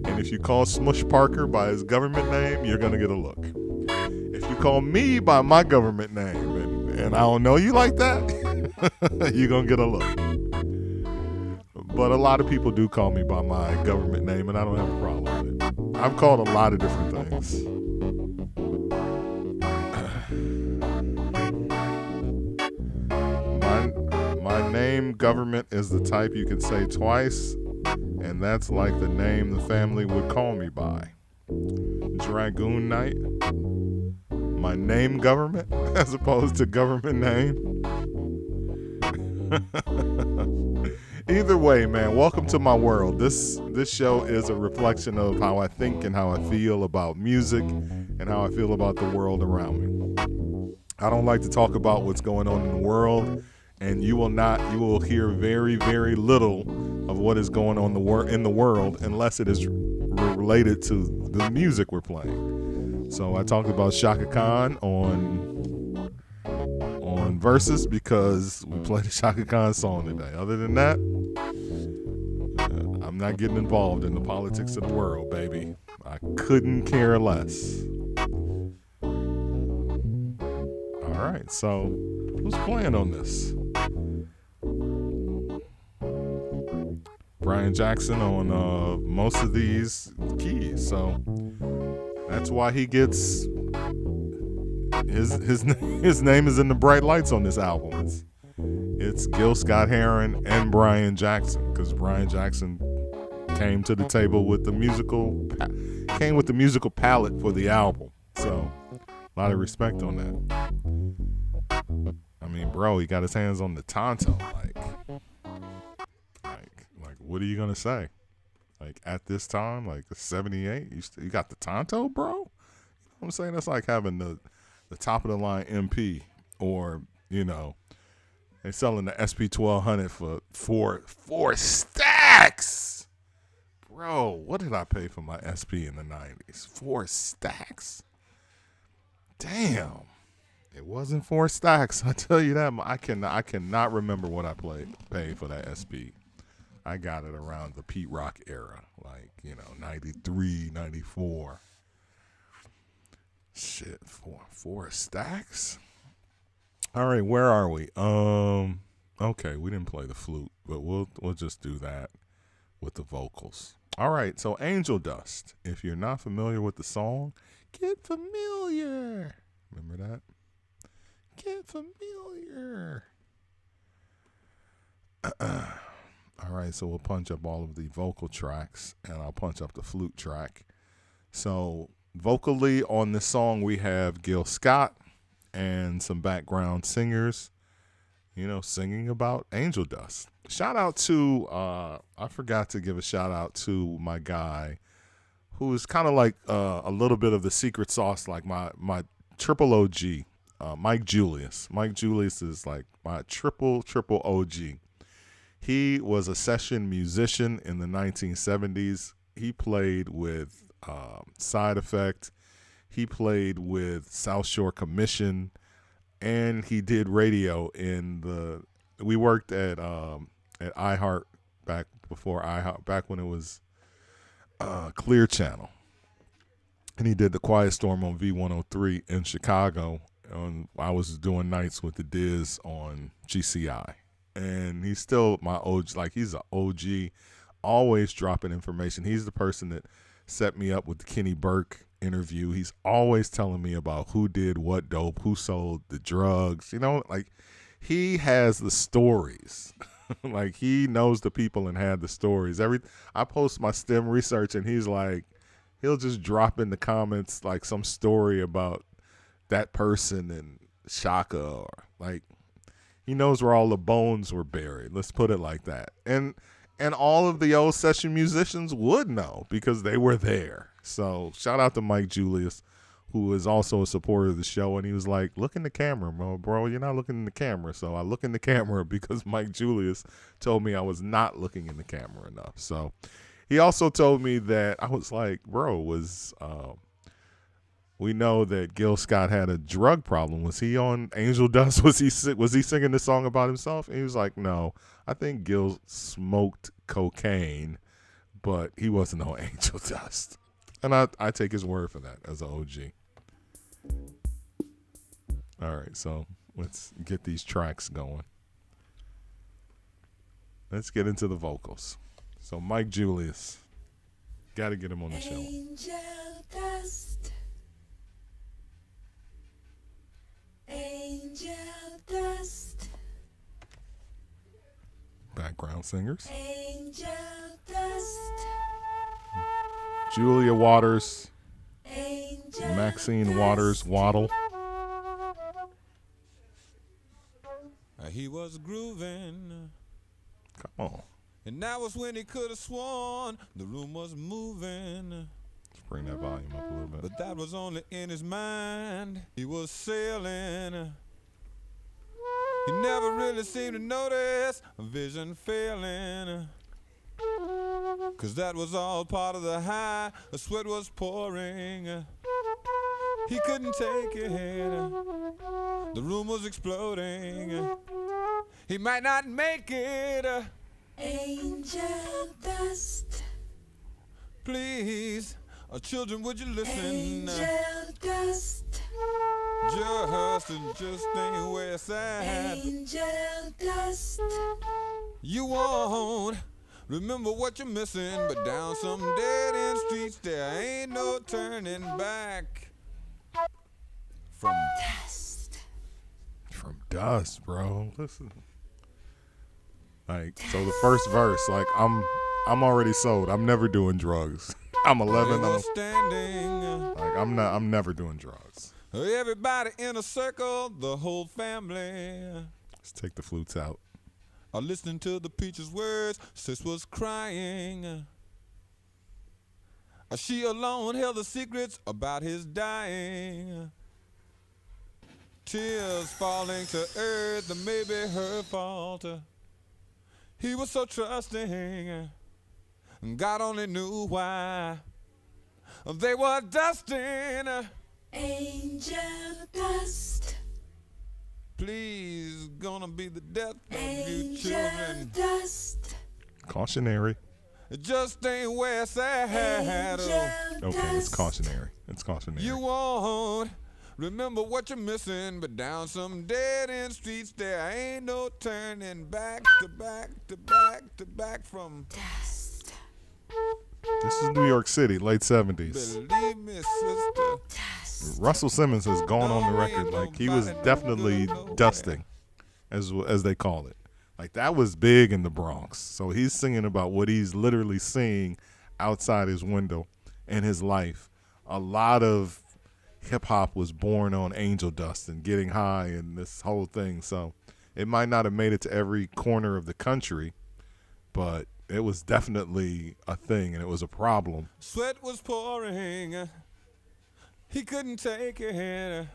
And if you call Smush Parker by his government name, you're gonna get a look. If you call me by my government name, and I don't know you like that, you're gonna get a look. But a lot of people do call me by my government name, and I don't have a problem with it. I'm called a lot of different things. My name, government, is the type you can say twice, and that's like the name the family would call me by. Dragoon Knight. My name, government, as opposed to government name. Either way, man, welcome to my world. This show is a reflection of how I think and how I feel about music and how I feel about the world around me. I don't like to talk about what's going on in the world, and you will hear very, very little of what is going on in the world unless it is related to the music we're playing. So I talked about Chaka Khan on Versus because we played a Chaka Khan song today. Other than that, I'm not getting involved in the politics of the world, baby. I couldn't care less. All right, so who's playing on this? Brian Jackson on most of these keys, so that's why he gets his name is in the bright lights on this album. It's Gill, Scott Heron, and Brian Jackson, because Brian Jackson came to the table with the musical palette for the album. So a lot of respect on that. I mean, bro, he got his hands on the Tonto. Like, what are you gonna say? Like, at this time, like 78, you got the Tonto, bro? You know what I'm saying? That's like having the top of the line MP, or, you know, they selling the SP 1200 for four stacks. Bro, what did I pay for my SP in the 90s? 4 stacks. Damn. It wasn't 4 stacks. I tell you that. I cannot remember what I paid for that SP. I got it around the Pete Rock era, like, 93, 94. Shit, four stacks? All right, where are we? Okay, we didn't play the flute, but we'll just do that with the vocals. All right, so Angel Dust. If you're not familiar with the song, get familiar. Remember that? Get familiar. All right, so we'll punch up all of the vocal tracks, and I'll punch up the flute track. So vocally on this song, we have Gil Scott and some background singers, singing about Angel Dust. Shout out to, I forgot to give a shout out to my guy, who is kind of like a little bit of the secret sauce, like my triple OG, Mike Julius. Mike Julius is like my triple OG. He was a session musician in the 1970s. He played with Side Effect. He played with South Shore Commission, and he did radio we worked at iHeart back when it was Clear Channel. And he did the Quiet Storm on V103 in Chicago. And I was doing nights with the Diz on GCI. And he's still my OG. Like, he's an OG, always dropping information. He's the person that set me up with the Kenny Burke interview, he's always telling me about who did what dope, who sold the drugs. You know, like he has the stories. Like he knows the people and had the stories. I post my STEM research and he's like, he'll just drop in the comments like some story about that person and Chaka, or like he knows where all the bones were buried. Let's put it like that. And all of the old session musicians would know because they were there. So shout out to Mike Julius, who is also a supporter of the show. And he was like, look in the camera, bro. You're not looking in the camera. So I look in the camera because Mike Julius told me I was not looking in the camera enough. So he also told me that I was like, bro, we know that Gil Scott had a drug problem. Was he on Angel Dust? Was he singing the song about himself? And he was like, no, I think Gil smoked cocaine, but he wasn't on Angel Dust. And I take his word for that as an OG. All right, so let's get these tracks going. Let's get into the vocals. So Mike Julius, got to get him on the show. Angel dust. Angel dust. Background singers. Angel dust. Julia Waters, Angel Maxine dust. Waters, Waddle. He was grooving, Come on. and that was when he could have sworn the room was moving. Let's bring that volume up a little bit. But that was only in his mind. He was sailing. He never really seemed to notice a vision failing. 'Cause that was all part of the high. The sweat was pouring. He couldn't take it. The room was exploding. He might not make it. Angel dust. Please, children, would you listen? Angel dust. Just ain't where it's at. Angel dust. You won't remember what you're missing, but down some dead-end streets there ain't no turning back. From Dust. From Dust, bro. Listen. Like, so the first verse, like, I'm already sold. I'm never doing drugs. I'm 11. they were standing, Like, I'm never doing drugs. everybody in a circle, the whole family, Let's take the flutes out. are listening to the preacher's words. Sis was crying. She alone held the secrets about his dying. Tears falling to earth, maybe her fault. He was so trusting, God only knew why. They were dusting. Angel dust. Please, gonna be the death of you Angel children. dust. Cautionary. It just ain't where it's at. Angel Okay, it's dust. cautionary. It's cautionary. You won't remember what you're missing, but down some dead-end streets there ain't no turning back to back to back to back from. Dust. This is New York City, late 70s. Believe me, sister. Dust. Russell Simmons has gone on the record like he was definitely dusting, as they call it. Like that was big in the Bronx. So he's singing about what he's literally seeing outside his window in his life. A lot of hip hop was born on angel dust and getting high and this whole thing. So it might not have made it to every corner of the country, but it was definitely a thing and it was a problem. Sweat was pouring. He couldn't take it.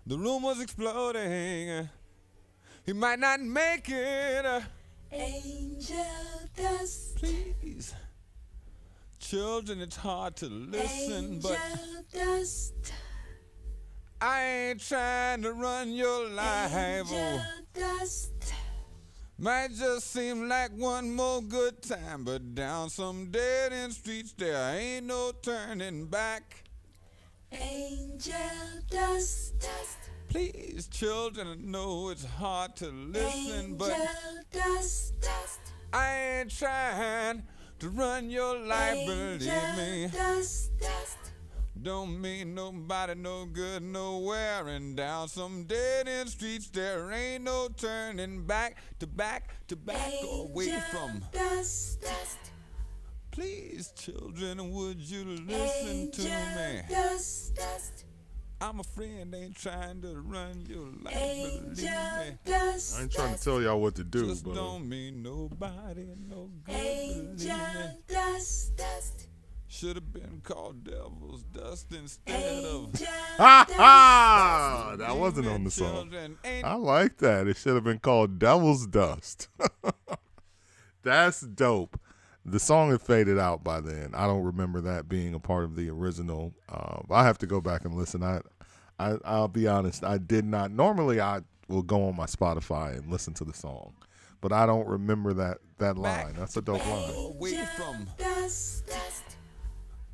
The room was exploding. He might not make it. Angel dust. Please. Children, it's hard to listen, but Angel dust. I ain't trying to run your life. Angel dust. Might just seem like one more good time, but down some dead-end streets there ain't no turning back. Angel dust. Please, children, I know it's hard to listen, but Angel dust. I ain't trying to run your life, believe me. Dust. don't mean nobody no good nowhere, and down some dead-end streets there ain't no turning back to back to back or away from Dust. Please, children, would you listen to me? Dust. I'm a friend, ain't trying to run your life, believe me. I ain't trying to tell y'all what to do, Just but don't mean nobody no good, believe me. Dust. Should have been called Devil's Dust instead of that wasn't on the song. children. Ain't I like that. It should have been called Devil's Dust. That's dope. The song had faded out by then. I don't remember that being a part of the original. I have to go back and listen. I'll be honest. I did not. Normally, I will go on my Spotify and listen to the song, but I don't remember that line. That's a dope line. away from. Dust.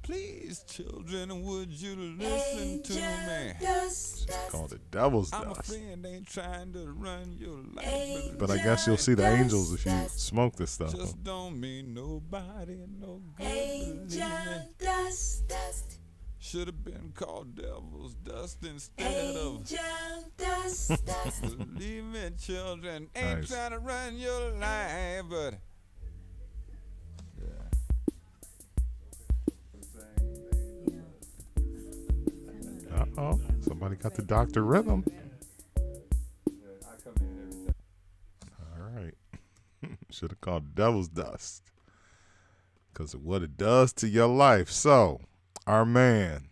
Please, children, would you listen to me? It's called the Devil's I'm a Dust. friend, ain't trying to run your life, But I guess you'll see the angels if you smoke this stuff. just don't mean nobody no good, believe me. Dust. Should have been called Devil's Dust instead of. Dust. Believe me, children, ain't Nice. trying to run your life, but Uh-oh. Somebody got the Dr. Rhythm. All right. Should have called Devil's Dust. Because of what it does to your life. So, our man,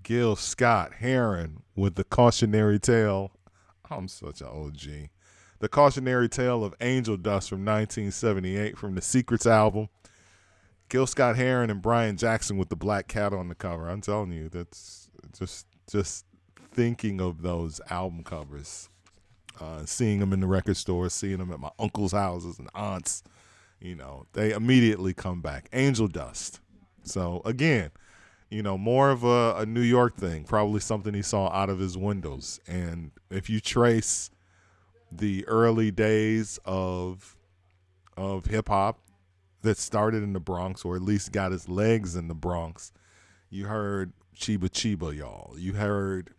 Gill Scott Heron, with the cautionary tale. I'm such an OG. The cautionary tale of Angel Dust from 1978 from the Secrets album. Gill Scott Heron and Brian Jackson with the black cat on the cover. I'm telling you, that's just thinking of those album covers, seeing them in the record store, seeing them at my uncle's houses and aunts, they immediately come back. Angel Dust. So again, more of a New York thing, probably something he saw out of his windows. And if you trace the early days of hip hop that started in the Bronx, or at least got its legs in the Bronx, you heard Chiba Chiba, y'all. You heard,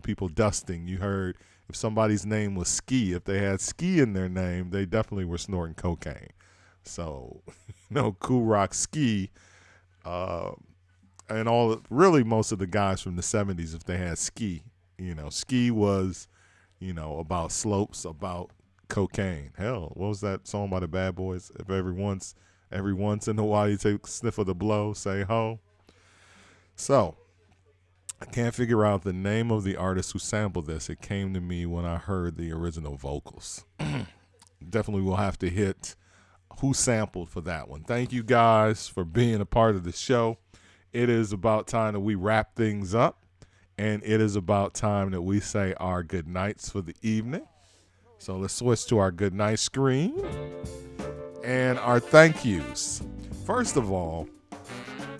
people dusting. You heard if somebody's name was Ski, if they had Ski in their name, they definitely were snorting cocaine. So, Cool Rock Ski, and really most of the guys from the 70s, if they had Ski, Ski was, about slopes, about cocaine. Hell, what was that song by the Bad Boys? If every once in a while you take a sniff of the blow, say ho. So, I can't figure out the name of the artist who sampled this. It came to me when I heard the original vocals. Definitely will have to hit who sampled for that one. Thank you guys for being a part of the show. It is about time that we wrap things up, and it is about time that we say our good nights for the evening. So let's switch to our good night screen and our thank yous. First of all,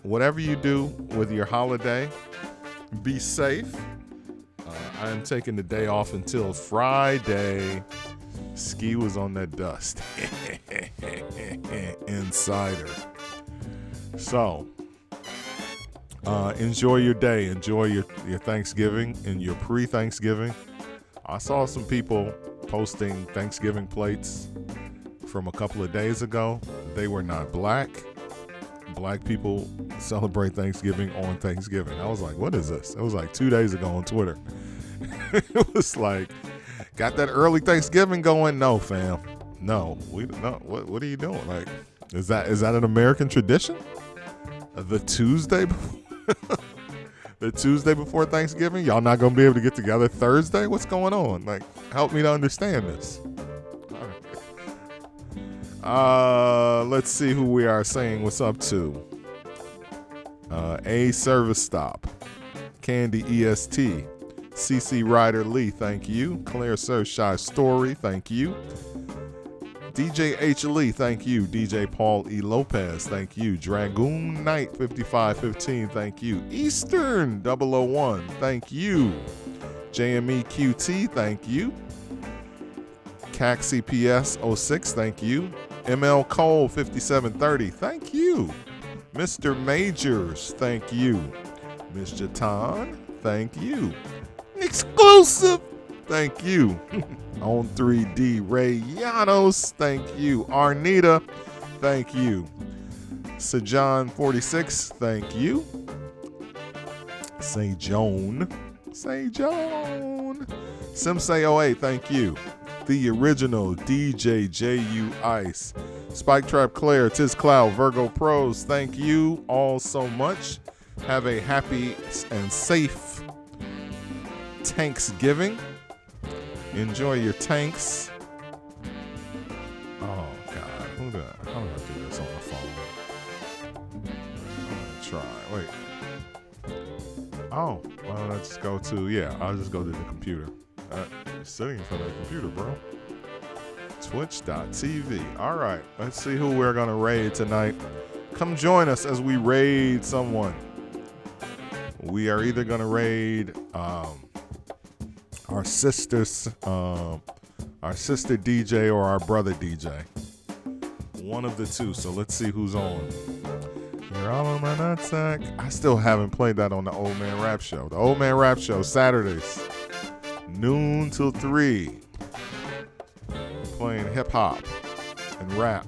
whatever you do with your holiday, be safe. I am taking the day off until Friday. Ski was on that dust. Insider. So, enjoy your day. Enjoy your Thanksgiving and your pre-Thanksgiving. I saw some people posting Thanksgiving plates from a couple of days ago. They were not black. Black people celebrate Thanksgiving on Thanksgiving. I was like, what is this? It was like 2 days ago on Twitter. It was like, got that early Thanksgiving going? No, fam. No. What are you doing? Like, is that an American tradition? The Tuesday before Thanksgiving? Y'all not gonna be able to get together Thursday? What's going on? Like, help me to understand this. Let's see who we are saying what's up to. A Service Stop, Candy EST, CC Ryder Lee, thank you. Claire Shy Story, thank you. DJ H Lee, thank you. DJ Paul E Lopez, thank you. Dragoon Knight 5515, thank you. Eastern 001, thank you. JME QT, thank you. CAC CPS 06, thank you. ML Cole 5730, thank you. Mr. Majors, thank you. Miss Jatan, thank you. Exclusive, thank you. On 3D, Ray Llanos, thank you. Arnita, thank you. Sajan 46, thank you. Say Joan. Simsay 08, thank you. The original DJ JU Ice. Spike Trap Claire, Tiz Cloud, Virgo Pros, thank you all so much. Have a happy and safe Thanksgiving. Enjoy your tanks. Oh God, how do I do this on the phone? I'm gonna try. Wait. Oh, well, let's go to, I'll just go to the computer. You're sitting in front of the computer, bro. Twitch.tv. All right, let's see who we're going to raid tonight. Come join us as we raid someone. We are either going to raid our sister DJ or our brother DJ. One of the two, so let's see who's on. You're all on my nutsack. I still haven't played that on the Old Man Rap Show. The Old Man Rap Show, Saturdays, noon till 3. Playing hip hop and rap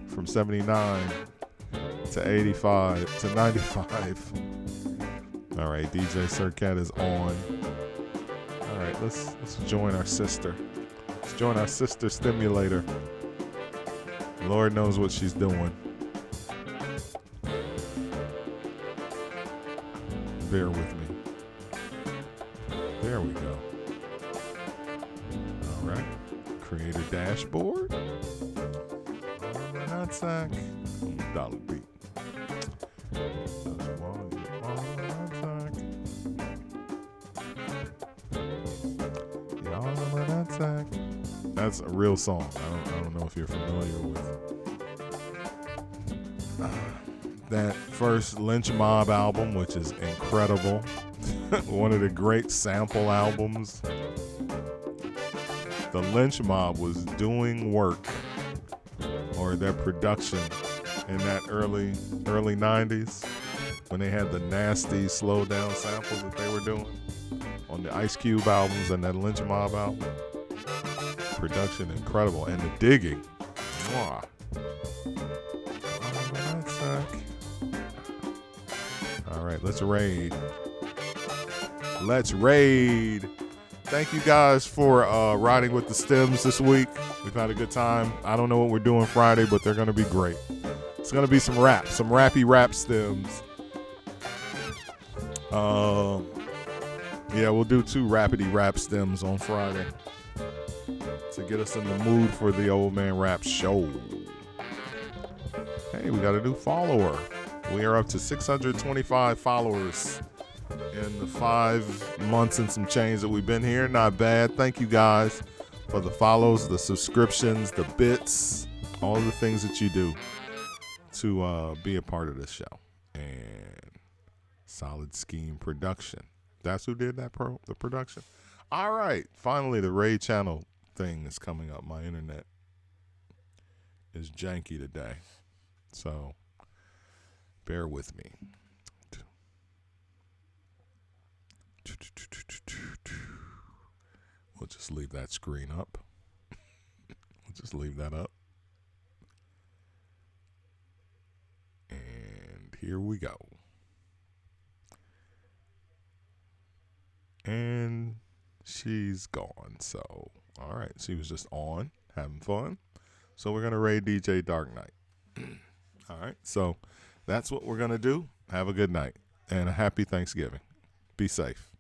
from 79 to 85 to 95. All right, DJ Sircat is on. All right, let's join our sister. Let's join our sister stimulator. Lord knows what she's doing. Bear with me. There we go. All right. Create a dashboard. Nutsack. Dollar beat. That's a real song. I don't know if you're familiar with that first Lynch Mob album, which is incredible. One of the great sample albums. The Lynch Mob was doing work, or their production, in that early 90s when they had the nasty slow down samples that they were doing on the Ice Cube albums and that Lynch Mob album. Production incredible, and the digging. Mwah. All right, let's raid. Thank you guys for riding with the stems this week. We've had a good time. I don't know what we're doing Friday, but they're going to be great. It's going to be some rappy rap stems. We'll do 2 rapidy rap stems on Friday to get us in the mood for the Old Man Rap Show. Hey, we got a new follower. We are up to 625 followers in the 5 months and some change that we've been here. Not bad. Thank you guys for the follows, the subscriptions, the bits, all the things that you do to be a part of this show. And Solid Scheme Production. That's who did that the production. All right. Finally, the Raid Channel thing is coming up. My internet is janky today. So bear with me. We'll just leave that screen up. We'll just leave that up. And here we go. And she's gone. So, all right. She was just on, having fun. So we're going to raid DJ Dark Knight. All right. So that's what we're going to do. Have a good night and a happy Thanksgiving. Be safe.